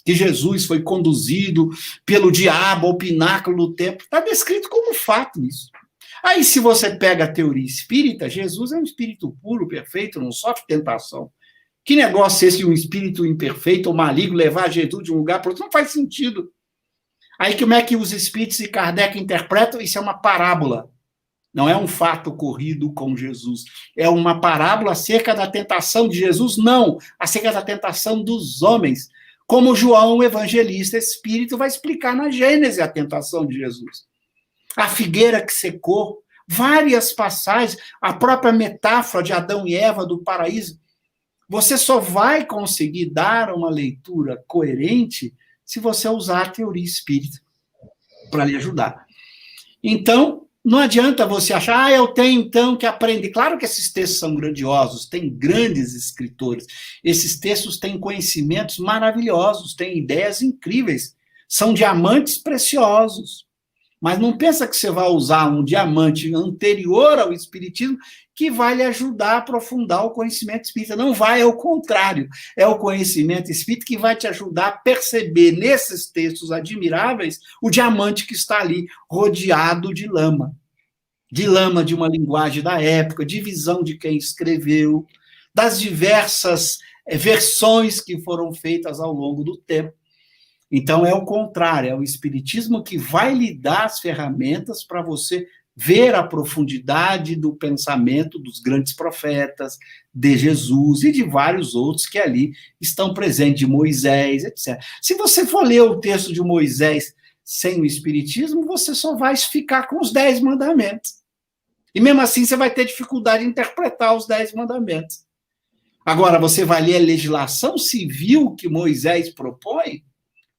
Speaker 4: Que Jesus foi conduzido pelo diabo ao pináculo do templo. Está descrito como fato isso. Aí, se você pega a teoria espírita, Jesus é um espírito puro, perfeito, não sofre tentação. Que negócio é esse de um espírito imperfeito ou maligno levar Jesus de um lugar para outro? Não faz sentido. Aí, como é que os espíritos e Kardec interpretam? Isso é uma parábola. Não é um fato ocorrido com Jesus. É uma parábola acerca da tentação de Jesus? Não, acerca da tentação dos homens. Como João, o evangelista espírito, vai explicar na Gênesis a tentação de Jesus. A figueira que secou, várias passagens, a própria metáfora de Adão e Eva do paraíso. Você só vai conseguir dar uma leitura coerente se você usar a teoria espírita para lhe ajudar. Então, não adianta você achar, eu tenho então que aprender. Claro que esses textos são grandiosos, tem grandes escritores. Esses textos têm conhecimentos maravilhosos, têm ideias incríveis, são diamantes preciosos. Mas não pensa que você vai usar um diamante anterior ao espiritismo que vai lhe ajudar a aprofundar o conhecimento espírita. Não vai, é o contrário. É o conhecimento espírita que vai te ajudar a perceber nesses textos admiráveis o diamante que está ali, rodeado de lama. De lama de uma linguagem da época, de visão de quem escreveu, das diversas versões que foram feitas ao longo do tempo. Então, é o contrário, é o espiritismo que vai lhe dar as ferramentas para você ver a profundidade do pensamento dos grandes profetas, de Jesus e de vários outros que ali estão presentes, de Moisés, etc. Se você for ler o texto de Moisés sem o espiritismo, você só vai ficar com os 10 mandamentos. E mesmo assim, você vai ter dificuldade de interpretar os 10 mandamentos. Agora, você vai ler a legislação civil que Moisés propõe,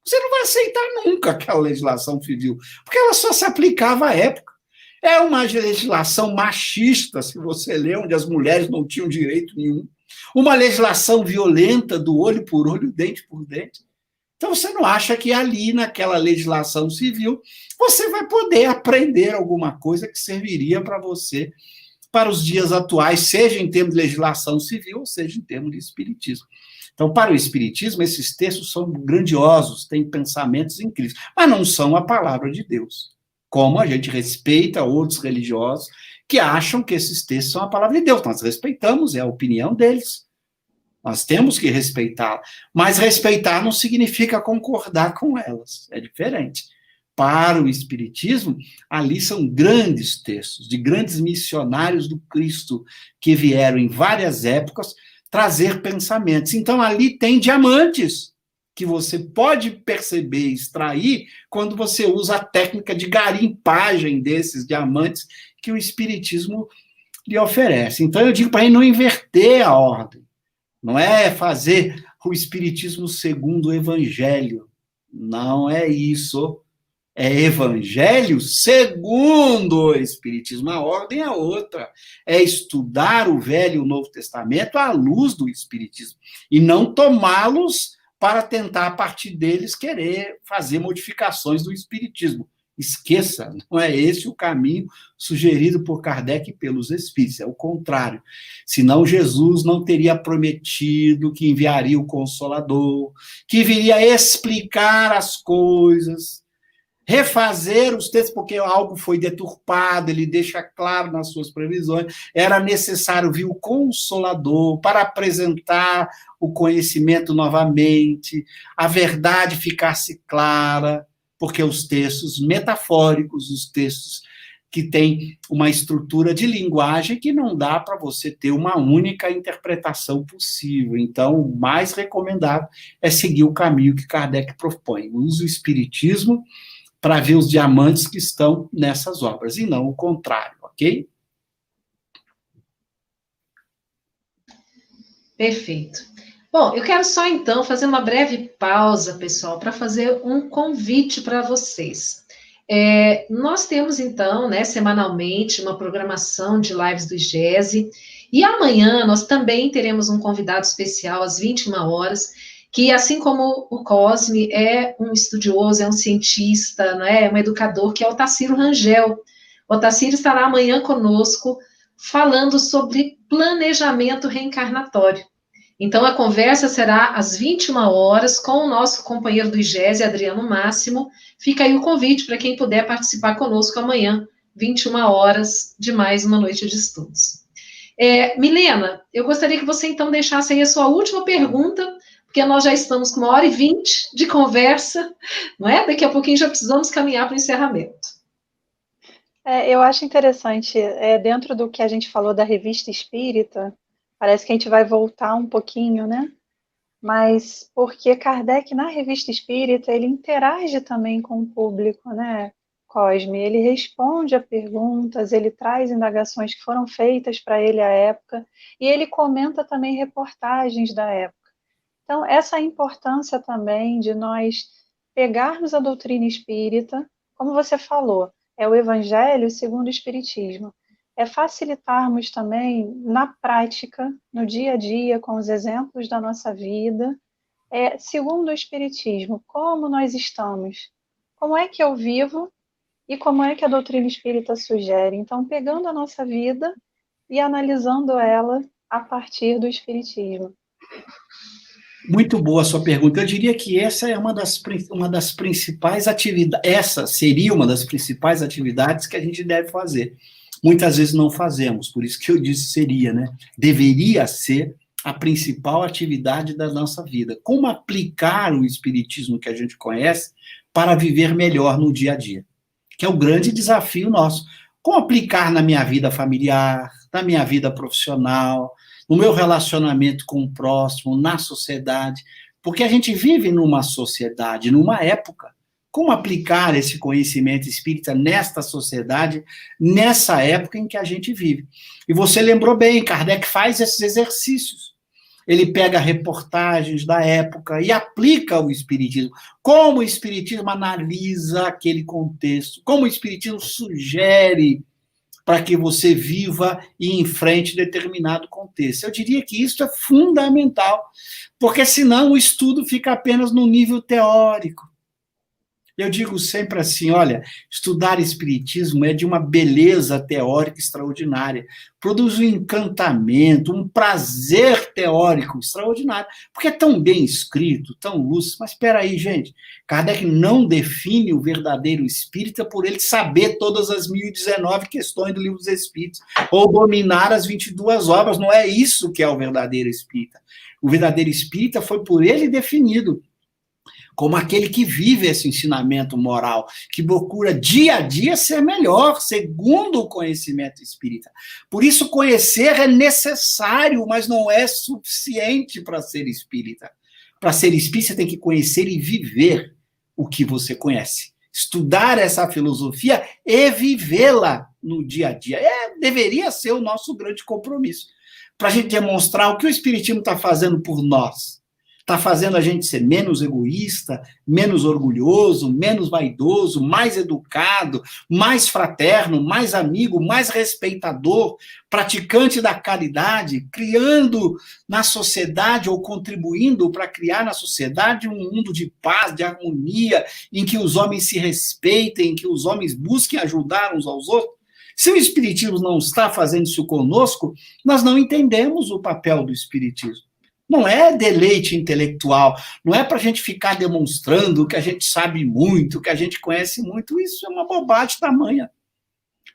Speaker 4: você não vai aceitar nunca aquela legislação civil, porque ela só se aplicava à época. É uma legislação machista, se você ler, onde as mulheres não tinham direito nenhum. Uma legislação violenta, do olho por olho, dente por dente. Então, você não acha que ali, naquela legislação civil, você vai poder aprender alguma coisa que serviria para você, para os dias atuais, seja em termos de legislação civil, ou seja em termos de espiritismo. Então, para o espiritismo, esses textos são grandiosos, têm pensamentos incríveis, mas não são a palavra de Deus. Como a gente respeita outros religiosos que acham que esses textos são a palavra de Deus. Nós respeitamos, é a opinião deles. Nós temos que respeitar. Mas respeitar não significa concordar com elas. É diferente. Para o espiritismo, ali são grandes textos, de grandes missionários do Cristo, que vieram em várias épocas trazer pensamentos. Então, ali tem diamantes que você pode perceber, extrair, quando você usa a técnica de garimpagem desses diamantes que o espiritismo lhe oferece. Então, eu digo para ele não inverter a ordem. Não é fazer o espiritismo segundo o evangelho. Não é isso. É evangelho segundo o espiritismo. A ordem é outra. É estudar o Velho e o Novo Testamento à luz do espiritismo. E não tomá-los para tentar, a partir deles, querer fazer modificações do espiritismo. Esqueça, não é esse o caminho sugerido por Kardec e pelos espíritos, é o contrário. Senão Jesus não teria prometido que enviaria o Consolador, que viria explicar as coisas, refazer os textos, porque algo foi deturpado, ele deixa claro nas suas previsões, era necessário vir o Consolador para apresentar o conhecimento novamente, a verdade ficasse clara, porque os textos metafóricos, os textos que têm uma estrutura de linguagem que não dá para você ter uma única interpretação possível. Então, o mais recomendado é seguir o caminho que Kardec propõe. Use o espiritismo para ver os diamantes que estão nessas obras, e não o contrário, ok?
Speaker 1: Perfeito. Bom, eu quero só então fazer uma breve pausa, pessoal, para fazer um convite para vocês. Nós temos então, né, semanalmente, uma programação de lives do IGESE, e amanhã nós também teremos um convidado especial às 21 horas, que assim como o Cosme é um estudioso, é um cientista, né, é um educador, que é o Tarsilo Rangel. O Tarsilo estará amanhã conosco falando sobre planejamento reencarnatório. Então, a conversa será às 21 horas com o nosso companheiro do IGESE, Adriano Máximo. Fica aí o convite para quem puder participar conosco amanhã 21 horas de mais uma noite de estudos. Milena, eu gostaria que você então deixasse aí a sua última pergunta, porque nós já estamos com 1h20 de conversa, não é? Daqui a pouquinho já precisamos caminhar para o encerramento.
Speaker 3: Eu acho interessante, dentro do que a gente falou da Revista Espírita, parece que a gente vai voltar um pouquinho, né? Mas porque Kardec, na Revista Espírita, ele interage também com o público, né, Cosme? Ele responde a perguntas, ele traz indagações que foram feitas para ele à época, e ele comenta também reportagens da época. Então, essa importância também de nós pegarmos a doutrina espírita, como você falou, é o Evangelho segundo o Espiritismo. É facilitarmos também na prática, no dia a dia, com os exemplos da nossa vida, segundo o Espiritismo, como nós estamos, como é que eu vivo e como é que a doutrina espírita sugere. Então, pegando a nossa vida e analisando ela a partir do Espiritismo.
Speaker 4: Muito boa a sua pergunta. Eu diria que essa é uma das principais atividades, essa seria uma das principais atividades que a gente deve fazer. Muitas vezes não fazemos, por isso que eu disse seria, né? Deveria ser a principal atividade da nossa vida. Como aplicar o espiritismo que a gente conhece para viver melhor no dia a dia, que é o grande desafio nosso. Como aplicar na minha vida familiar, na minha vida profissional, no meu relacionamento com o próximo, na sociedade, porque a gente vive numa sociedade, numa época. Como aplicar esse conhecimento espírita nesta sociedade, nessa época em que a gente vive? E você lembrou bem, Kardec faz esses exercícios. Ele pega reportagens da época e aplica o espiritismo. Como o espiritismo analisa aquele contexto, como o espiritismo sugere para que você viva e enfrente determinado contexto. Eu diria que isso é fundamental, porque senão o estudo fica apenas no nível teórico. Eu digo sempre assim, olha, estudar espiritismo é de uma beleza teórica extraordinária, produz um encantamento, um prazer teórico extraordinário, porque é tão bem escrito, tão lúcido. Mas espera aí, gente, Kardec não define o verdadeiro espírita por ele saber todas as 1019 questões do Livro dos Espíritos, ou dominar as 22 obras, não é isso que é o verdadeiro espírita. O verdadeiro espírita foi por ele definido como aquele que vive esse ensinamento moral, que procura dia a dia ser melhor, segundo o conhecimento espírita. Por isso, conhecer é necessário, mas não é suficiente para ser espírita. Para ser espírita, você tem que conhecer e viver o que você conhece. Estudar essa filosofia e vivê-la no dia a dia. Deveria ser o nosso grande compromisso, para a gente demonstrar o que o espiritismo está fazendo por nós. Está fazendo a gente ser menos egoísta, menos orgulhoso, menos vaidoso, mais educado, mais fraterno, mais amigo, mais respeitador, praticante da caridade, criando na sociedade ou contribuindo para criar na sociedade um mundo de paz, de harmonia, em que os homens se respeitem, em que os homens busquem ajudar uns aos outros. Se o espiritismo não está fazendo isso conosco, nós não entendemos o papel do espiritismo. Não é deleite intelectual, não é para a gente ficar demonstrando que a gente sabe muito, que a gente conhece muito. Isso é uma bobagem tamanha.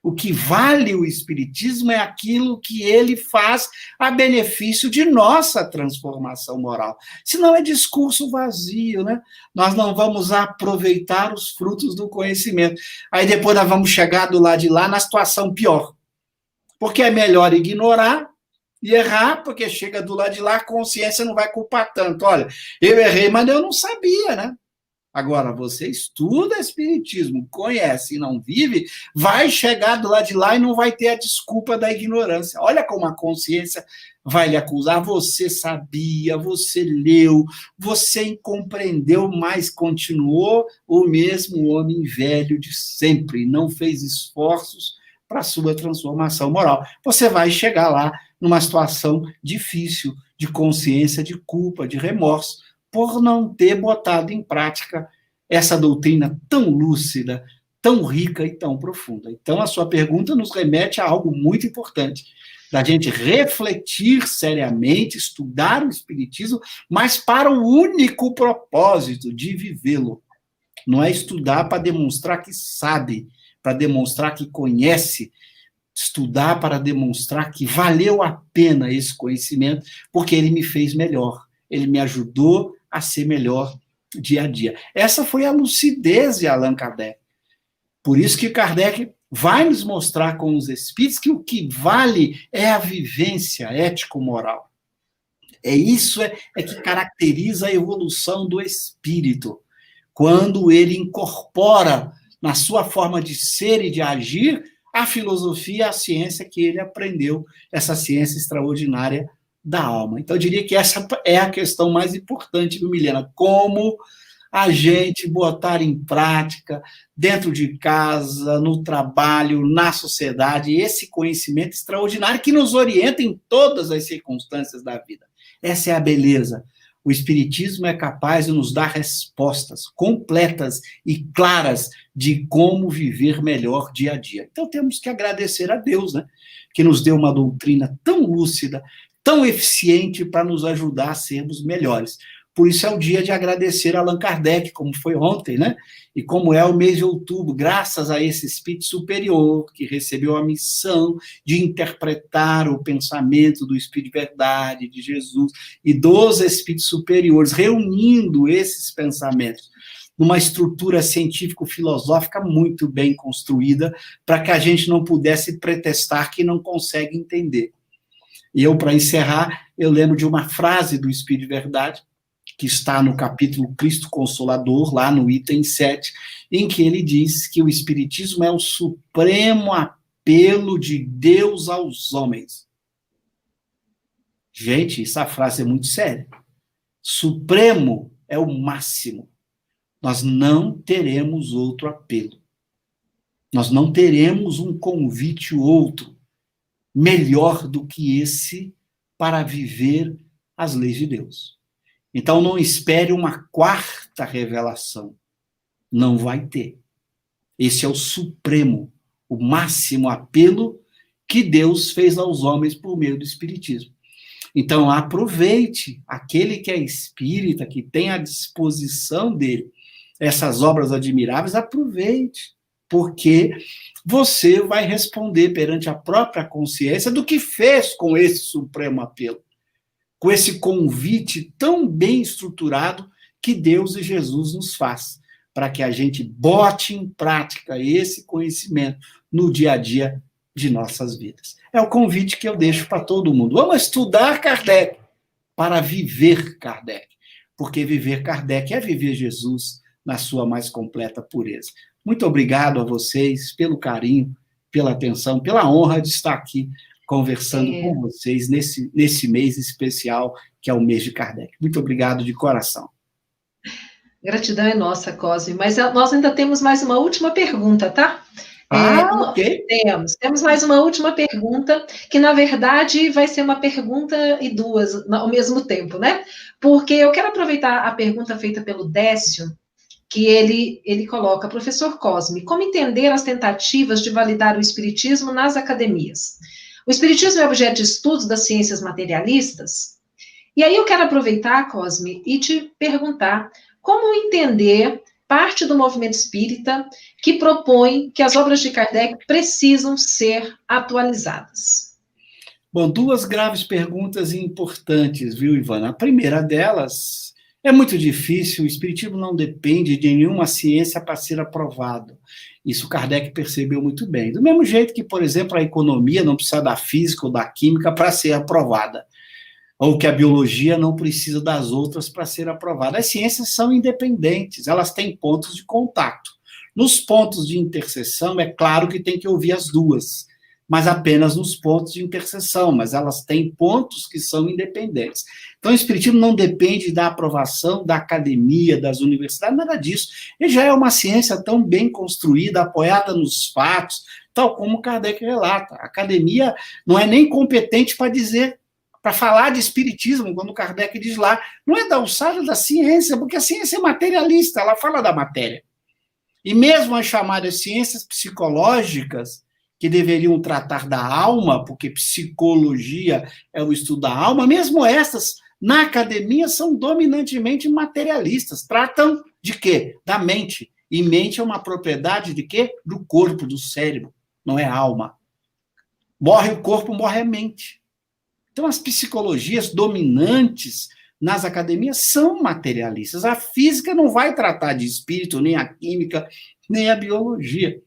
Speaker 4: O que vale o espiritismo é aquilo que ele faz a benefício de nossa transformação moral. Senão é discurso vazio, né? Nós não vamos aproveitar os frutos do conhecimento. Aí depois nós vamos chegar do lado de lá na situação pior. Porque é melhor ignorar e errar, porque chega do lado de lá, a consciência não vai culpar tanto. Olha, eu errei, mas eu não sabia, né? Agora, você estuda espiritismo, conhece e não vive, vai chegar do lado de lá e não vai ter a desculpa da ignorância. Olha como a consciência vai lhe acusar. Você sabia, você leu, você compreendeu, mas continuou o mesmo homem velho de sempre, não fez esforços para a sua transformação moral. Você vai chegar lá numa situação difícil, de consciência, de culpa, de remorso, por não ter botado em prática essa doutrina tão lúcida, tão rica e tão profunda. Então, a sua pergunta nos remete a algo muito importante, da gente refletir seriamente, estudar o espiritismo, mas para o único propósito de vivê-lo. Não é estudar para demonstrar que sabe, para demonstrar que conhece, estudar para demonstrar que valeu a pena esse conhecimento, porque ele me fez melhor, ele me ajudou a ser melhor dia a dia. Essa foi a lucidez de Allan Kardec. Por isso que Kardec vai nos mostrar com os espíritos que o que vale é a vivência ético-moral. Isso que caracteriza a evolução do espírito, quando ele incorpora na sua forma de ser e de agir a filosofia, a ciência que ele aprendeu, essa ciência extraordinária da alma. Então, eu diria que essa é a questão mais importante, viu, Milena? Como a gente botar em prática, dentro de casa, no trabalho, na sociedade, esse conhecimento extraordinário que nos orienta em todas as circunstâncias da vida. Essa é a beleza. O Espiritismo é capaz de nos dar respostas completas e claras de como viver melhor dia a dia. Então, temos que agradecer a Deus, né? Que nos deu uma doutrina tão lúcida, tão eficiente para nos ajudar a sermos melhores. Por isso é o dia de agradecer a Allan Kardec, como foi ontem, né? E como é o mês de outubro, graças a esse espírito superior que recebeu a missão de interpretar o pensamento do Espírito de Verdade, de Jesus, e dos espíritos superiores, reunindo esses pensamentos numa estrutura científico-filosófica muito bem construída, para que a gente não pudesse pretextar que não consegue entender. E eu, para encerrar, eu lembro de uma frase do Espírito de Verdade, que está no capítulo Cristo Consolador, lá no item 7, em que ele diz que o Espiritismo é o supremo apelo de Deus aos homens. Gente, essa frase é muito séria. Supremo é o máximo. Nós não teremos outro apelo. Nós não teremos um convite outro, melhor do que esse, para viver as leis de Deus. Então, não espere uma quarta revelação. Não vai ter. Esse é o supremo, o máximo apelo que Deus fez aos homens por meio do Espiritismo. Então, aproveite aquele que é espírita, que tem à disposição dele essas obras admiráveis, aproveite, porque você vai responder perante a própria consciência do que fez com esse supremo apelo, com esse convite tão bem estruturado que Deus e Jesus nos faz, para que a gente bote em prática esse conhecimento no dia a dia de nossas vidas. É o convite que eu deixo para todo mundo. Vamos estudar Kardec para viver Kardec, porque viver Kardec é viver Jesus na sua mais completa pureza. Muito obrigado a vocês pelo carinho, pela atenção, pela honra de estar aqui conversando com vocês nesse mês especial, que é o mês de Kardec. Muito obrigado de coração.
Speaker 1: Gratidão é nossa, Cosme. Mas nós ainda temos mais uma última pergunta, tá?
Speaker 4: Ok.
Speaker 1: Temos mais uma última pergunta, que na verdade vai ser uma pergunta e duas ao mesmo tempo, né? Porque eu quero aproveitar a pergunta feita pelo Décio, que ele coloca: professor Cosme, como entender as tentativas de validar o espiritismo nas academias? O espiritismo é objeto de estudos das ciências materialistas? E aí eu quero aproveitar, Cosme, e te perguntar como entender parte do movimento espírita que propõe que as obras de Kardec precisam ser atualizadas.
Speaker 4: Bom, duas graves perguntas importantes, viu, Ivana? A primeira delas, é muito difícil, o espiritismo não depende de nenhuma ciência para ser aprovado. Isso Kardec percebeu muito bem. Do mesmo jeito que, por exemplo, a economia não precisa da física ou da química para ser aprovada, ou que a biologia não precisa das outras para ser aprovada. As ciências são independentes, elas têm pontos de contato. Nos pontos de interseção, é claro que tem que ouvir as duas, mas apenas nos pontos de interseção, mas elas têm pontos que são independentes. Então, o espiritismo não depende da aprovação da academia, das universidades, nada disso. Ele já é uma ciência tão bem construída, apoiada nos fatos, tal como Kardec relata. A academia não é nem competente para falar de espiritismo, quando Kardec diz lá, não é da alçada da ciência, porque a ciência é materialista, ela fala da matéria. E mesmo as chamadas ciências psicológicas, que deveriam tratar da alma, porque psicologia é o estudo da alma, mesmo essas, na academia, são dominantemente materialistas. Tratam de quê? Da mente. E mente é uma propriedade de quê? Do corpo, do cérebro, não é alma. Morre o corpo, morre a mente. Então, as psicologias dominantes nas academias são materialistas. A física não vai tratar de espírito, nem a química, nem a biologia.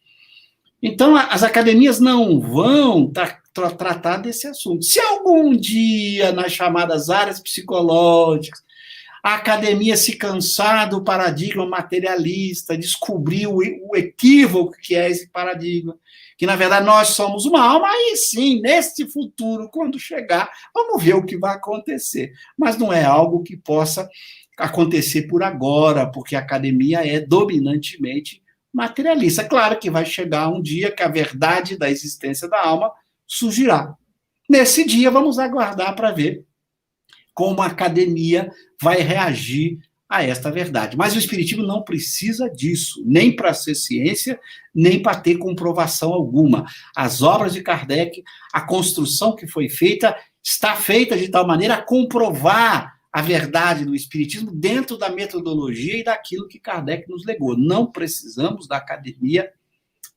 Speaker 4: Então, as academias não vão tratar desse assunto. Se algum dia, nas chamadas áreas psicológicas, a academia se cansar do paradigma materialista, descobrir o equívoco que é esse paradigma, que, na verdade, nós somos uma alma, aí sim, neste futuro, quando chegar, vamos ver o que vai acontecer. Mas não é algo que possa acontecer por agora, porque a academia é dominantemente materialista. Claro que vai chegar um dia que a verdade da existência da alma surgirá. Nesse dia, vamos aguardar para ver como a academia vai reagir a esta verdade. Mas o espiritismo não precisa disso, nem para ser ciência, nem para ter comprovação alguma. As obras de Kardec, a construção que foi feita, está feita de tal maneira a comprovar a verdade do espiritismo dentro da metodologia e daquilo que Kardec nos legou. Não precisamos da academia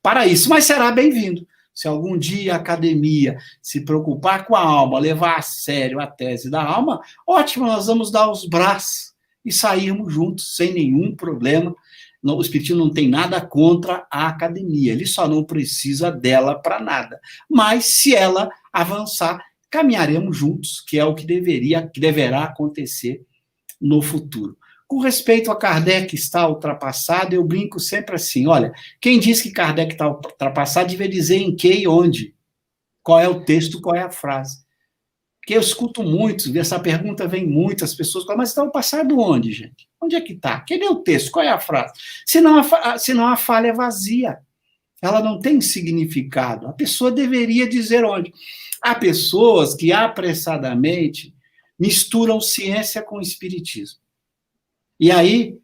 Speaker 4: para isso, mas será bem-vindo. Se algum dia a academia se preocupar com a alma, levar a sério a tese da alma, ótimo, nós vamos dar os braços e sairmos juntos, sem nenhum problema. O espiritismo não tem nada contra a academia, ele só não precisa dela para nada. Mas, se ela avançar, caminharemos juntos, que é o que deverá acontecer no futuro. Com respeito a Kardec estar ultrapassado, eu brinco sempre assim, olha, quem diz que Kardec está ultrapassado devia dizer em que e onde, qual é o texto, qual é a frase. Porque eu escuto muito, essa pergunta vem muito, as pessoas falam, mas está ultrapassado onde, gente? Onde é que está? Cadê o texto? Qual é a frase? Senão a falha é vazia, ela não tem significado. A pessoa deveria dizer onde. Há pessoas que apressadamente misturam ciência com espiritismo. E aí,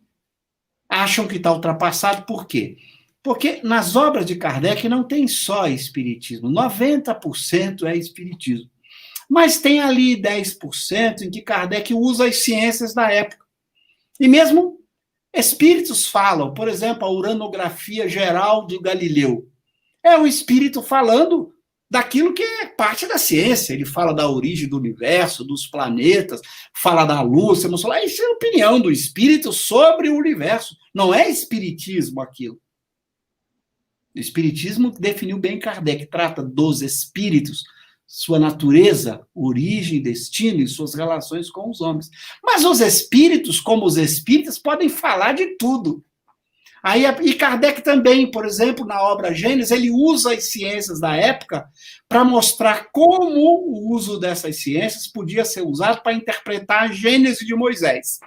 Speaker 4: acham que está ultrapassado, por quê? Porque nas obras de Kardec não tem só espiritismo, 90% é espiritismo. Mas tem ali 10% em que Kardec usa as ciências da época. E mesmo espíritos falam, por exemplo, a uranografia geral de Galileu. É o espírito falando daquilo que é parte da ciência. Ele fala da origem do universo, dos planetas, fala da luz, isso é a opinião do espírito sobre o universo. Não é espiritismo aquilo. O espiritismo definiu bem Kardec, trata dos espíritos, sua natureza, origem, destino e suas relações com os homens. Mas os espíritos, como os espíritas, podem falar de tudo. E Kardec também, por exemplo, na obra Gênesis, ele usa as ciências da época para mostrar como o uso dessas ciências podia ser usado para interpretar a Gênese de Moisés.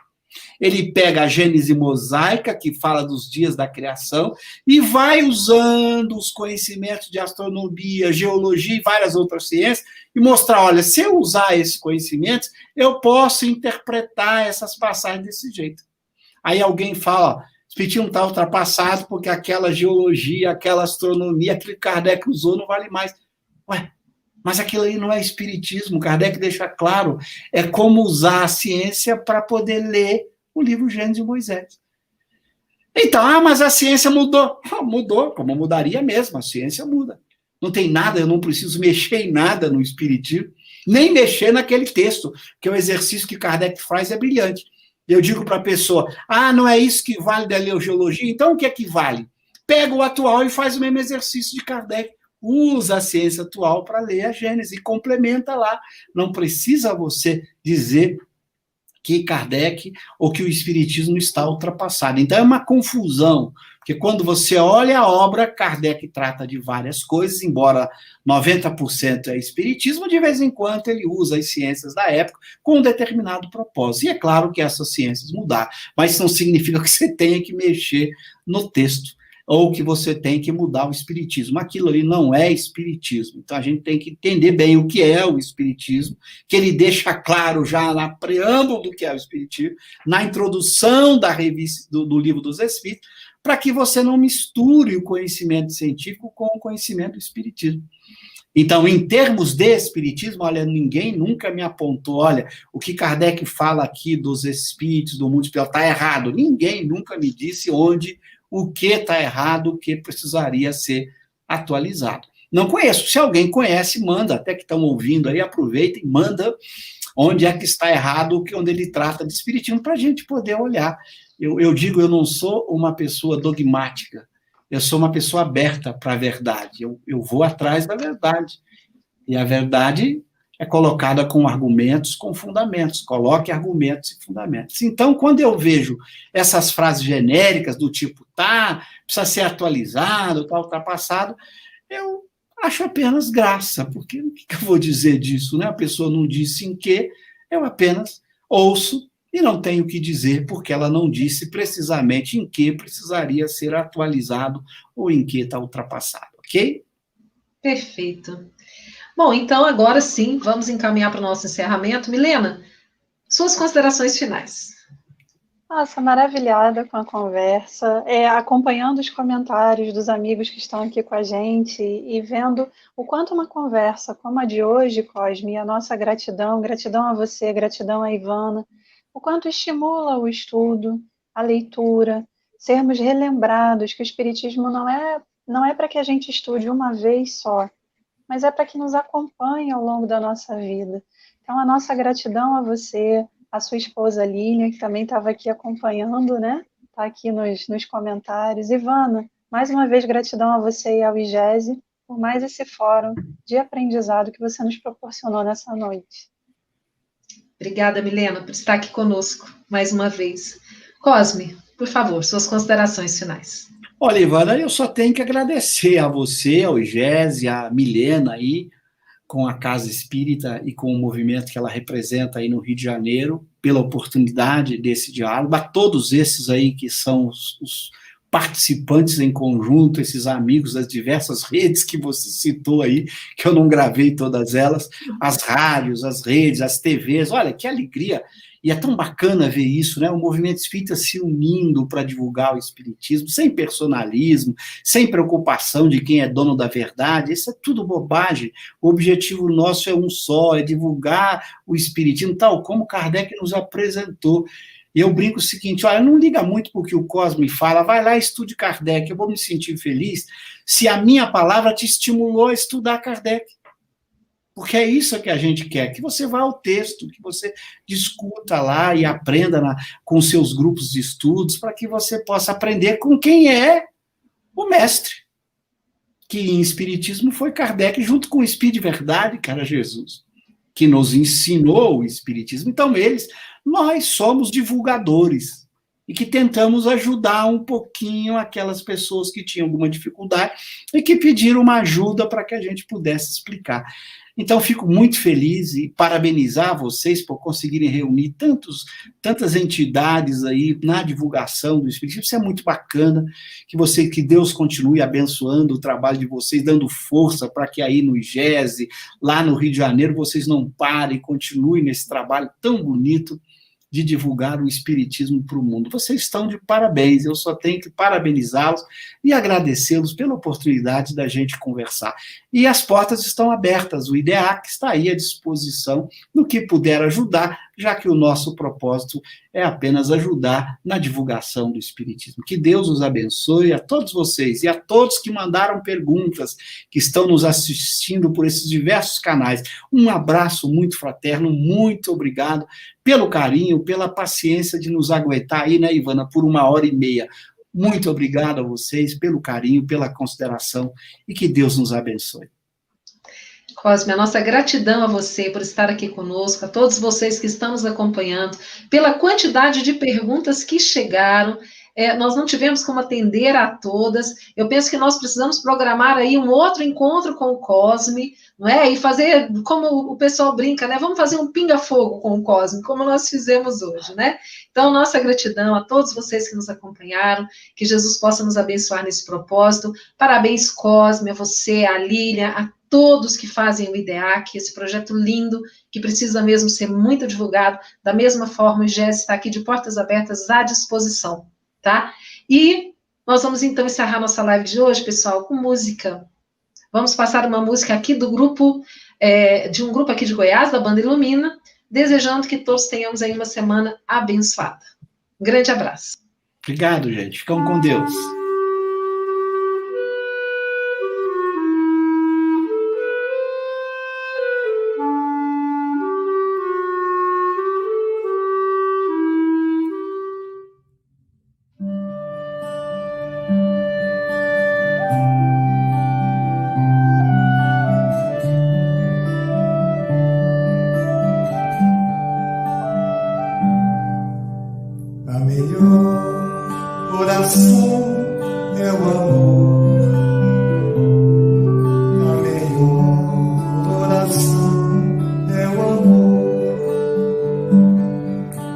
Speaker 4: Ele pega a Gênese mosaica, que fala dos dias da criação, e vai usando os conhecimentos de astronomia, geologia e várias outras ciências, e mostrar, olha, se eu usar esses conhecimentos, eu posso interpretar essas passagens desse jeito. Aí alguém fala, o espiritismo está ultrapassado porque aquela geologia, aquela astronomia, aquele que Kardec usou não vale mais. Ué, mas aquilo aí não é espiritismo, Kardec deixa claro, é como usar a ciência para poder ler o livro Gênesis de Moisés. Então, mas a ciência mudou. Mudou, como mudaria mesmo, a ciência muda. Não tem nada, eu não preciso mexer em nada no espiritismo, nem mexer naquele texto, que o exercício que Kardec faz é brilhante. Eu digo para a pessoa, não é isso que vale da geologia, então o que é que vale? Pega o atual e faz o mesmo exercício de Kardec. Usa a ciência atual para ler a Gênesis e complementa lá. Não precisa você dizer que Kardec ou que o espiritismo está ultrapassado. Então é uma confusão, porque quando você olha a obra, Kardec trata de várias coisas, embora 90% é espiritismo, de vez em quando ele usa as ciências da época com um determinado propósito. E é claro que essas ciências mudaram, mas isso não significa que você tenha que mexer no texto, ou que você tem que mudar o espiritismo. Aquilo ali não é espiritismo. Então, a gente tem que entender bem o que é o espiritismo, que ele deixa claro já na preâmbulo do que é o espiritismo, na introdução da revista, do Livro dos Espíritos, para que você não misture o conhecimento científico com o conhecimento do espiritismo. Então, em termos de espiritismo, olha, ninguém nunca me apontou, olha, o que Kardec fala aqui dos espíritos, do mundo espiritual, está errado. Ninguém nunca me disse onde o que está errado, o que precisaria ser atualizado. Não conheço. Se alguém conhece, manda, até que estão ouvindo aí, aproveita e manda onde é que está errado, onde ele trata de espiritismo, para a gente poder olhar. Eu digo, eu não sou uma pessoa dogmática, eu sou uma pessoa aberta para a verdade, eu vou atrás da verdade, e a verdade é colocada com argumentos, com fundamentos, coloque argumentos e fundamentos. Então, quando eu vejo essas frases genéricas do tipo, precisa ser atualizado, está ultrapassado, eu acho apenas graça, porque o que eu vou dizer disso, né? A pessoa não disse em que, eu apenas ouço e não tenho o que dizer, porque ela não disse precisamente em que precisaria ser atualizado ou em que está ultrapassado, ok?
Speaker 1: Perfeito. Bom, então agora sim, vamos encaminhar para o nosso encerramento. Milena, suas considerações finais.
Speaker 3: Nossa, maravilhada com a conversa, acompanhando os comentários dos amigos que estão aqui com a gente e vendo o quanto uma conversa como a de hoje, Cosme, a nossa gratidão a você, gratidão a Ivana, o quanto estimula o estudo, a leitura, sermos relembrados que o Espiritismo não é para que a gente estude uma vez só, mas é para que nos acompanhe ao longo da nossa vida. Então, a nossa gratidão a você, a sua esposa Lilian, que também estava aqui acompanhando, né? Está aqui nos comentários. Ivana, mais uma vez, gratidão a você e ao IGESE por mais esse fórum de aprendizado que você nos proporcionou nessa noite.
Speaker 1: Obrigada, Milena, por estar aqui conosco mais uma vez. Cosme, por favor, suas considerações finais.
Speaker 4: Olha, Ivana, eu só tenho que agradecer a você, ao IGESE, a Milena aí, com a Casa Espírita e com o movimento que ela representa aí no Rio de Janeiro, pela oportunidade desse diálogo, a todos esses aí que são os participantes em conjunto, esses amigos das diversas redes que você citou aí, que eu não gravei todas elas, as rádios, as redes, as TVs, olha, que alegria. E é tão bacana ver isso, né? O movimento espírita se unindo para divulgar o espiritismo, sem personalismo, sem preocupação de quem é dono da verdade. Isso é tudo bobagem. O objetivo nosso é um só, é divulgar o espiritismo, tal como Kardec nos apresentou. E eu brinco o seguinte, olha, não liga muito para o que o Cosme fala, vai lá e estude Kardec, eu vou me sentir feliz se a minha palavra te estimulou a estudar Kardec. Porque é isso que a gente quer, que você vá ao texto, que você discuta lá e aprenda com seus grupos de estudos, para que você possa aprender com quem é o mestre, que em espiritismo foi Kardec, junto com o Espírito de Verdade, que era Jesus, que nos ensinou o espiritismo. Então, nós somos divulgadores, e que tentamos ajudar um pouquinho aquelas pessoas que tinham alguma dificuldade e que pediram uma ajuda para que a gente pudesse explicar. Então, fico muito feliz e parabenizar vocês por conseguirem reunir tantas entidades aí na divulgação do Espiritismo. Isso é muito bacana, que Deus continue abençoando o trabalho de vocês, dando força para que aí no IGESE, lá no Rio de Janeiro, vocês não parem, continuem nesse trabalho tão bonito de divulgar o espiritismo para o mundo. Vocês estão de parabéns, eu só tenho que parabenizá-los e agradecê-los pela oportunidade da gente conversar. E as portas estão abertas, o IDEAC está aí à disposição no que puder ajudar, já que o nosso propósito é apenas ajudar na divulgação do espiritismo. Que Deus os abençoe a todos vocês e a todos que mandaram perguntas, que estão nos assistindo por esses diversos canais. Um abraço muito fraterno, muito obrigado pelo carinho, pela paciência de nos aguentar aí, né, Ivana, por 1h30. Muito obrigado a vocês pelo carinho, pela consideração e que Deus nos abençoe.
Speaker 1: Cosme, a nossa gratidão a você por estar aqui conosco, a todos vocês que estão nos acompanhando, pela quantidade de perguntas que chegaram. Nós não tivemos como atender a todas. Eu penso que nós precisamos programar aí um outro encontro com o Cosme, não é? E fazer, como o pessoal brinca, né? Vamos fazer um pinga-fogo com o Cosme, como nós fizemos hoje, né? Então, nossa gratidão a todos vocês que nos acompanharam, que Jesus possa nos abençoar nesse propósito. Parabéns, Cosme, a você, a Lília, a todos que fazem o IDEAC, esse projeto lindo, que precisa mesmo ser muito divulgado. Da mesma forma, o IGESE está aqui de portas abertas à disposição, tá? E nós vamos, então, encerrar nossa live de hoje, pessoal, com música. Vamos passar uma música aqui do grupo, de um grupo aqui de Goiás, da Banda Ilumina, desejando que todos tenhamos aí uma semana abençoada. Um grande abraço.
Speaker 4: Obrigado, gente. Ficam com Deus.
Speaker 5: oração é o amor. A melhor oração é o amor.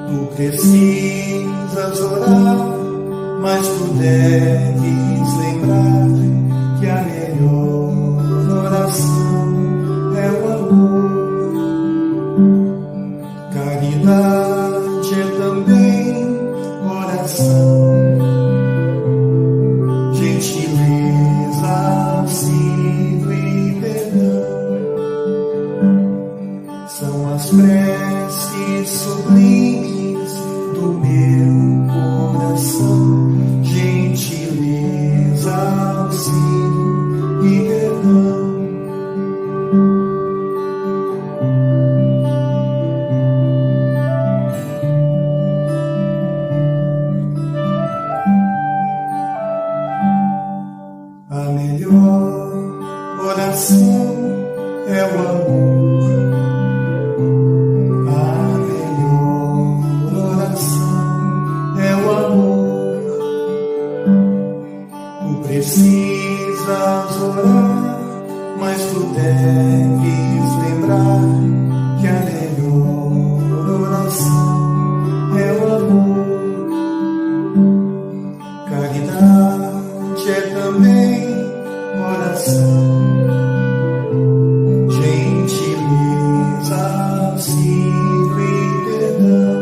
Speaker 5: Tu precisas orar, mas tu deves lembrar que a melhor oração é o amor. Caridade é também oração. Gentileza, auxílio e perdão são as preces sublimes do meu coração. Gentileza, auxílio e perdão. A melhor oração é o amor. A melhor oração é o amor. Tu precisas orar, mas tu deves lembrar que a melhor oração é o amor. Caridade é também oração. Gentileza, auxílio e perdão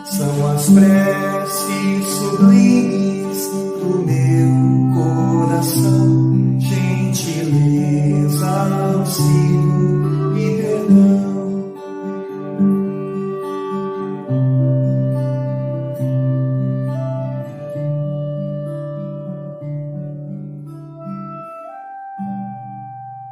Speaker 5: são as preces sublimes do meu coração. Gentileza, auxílio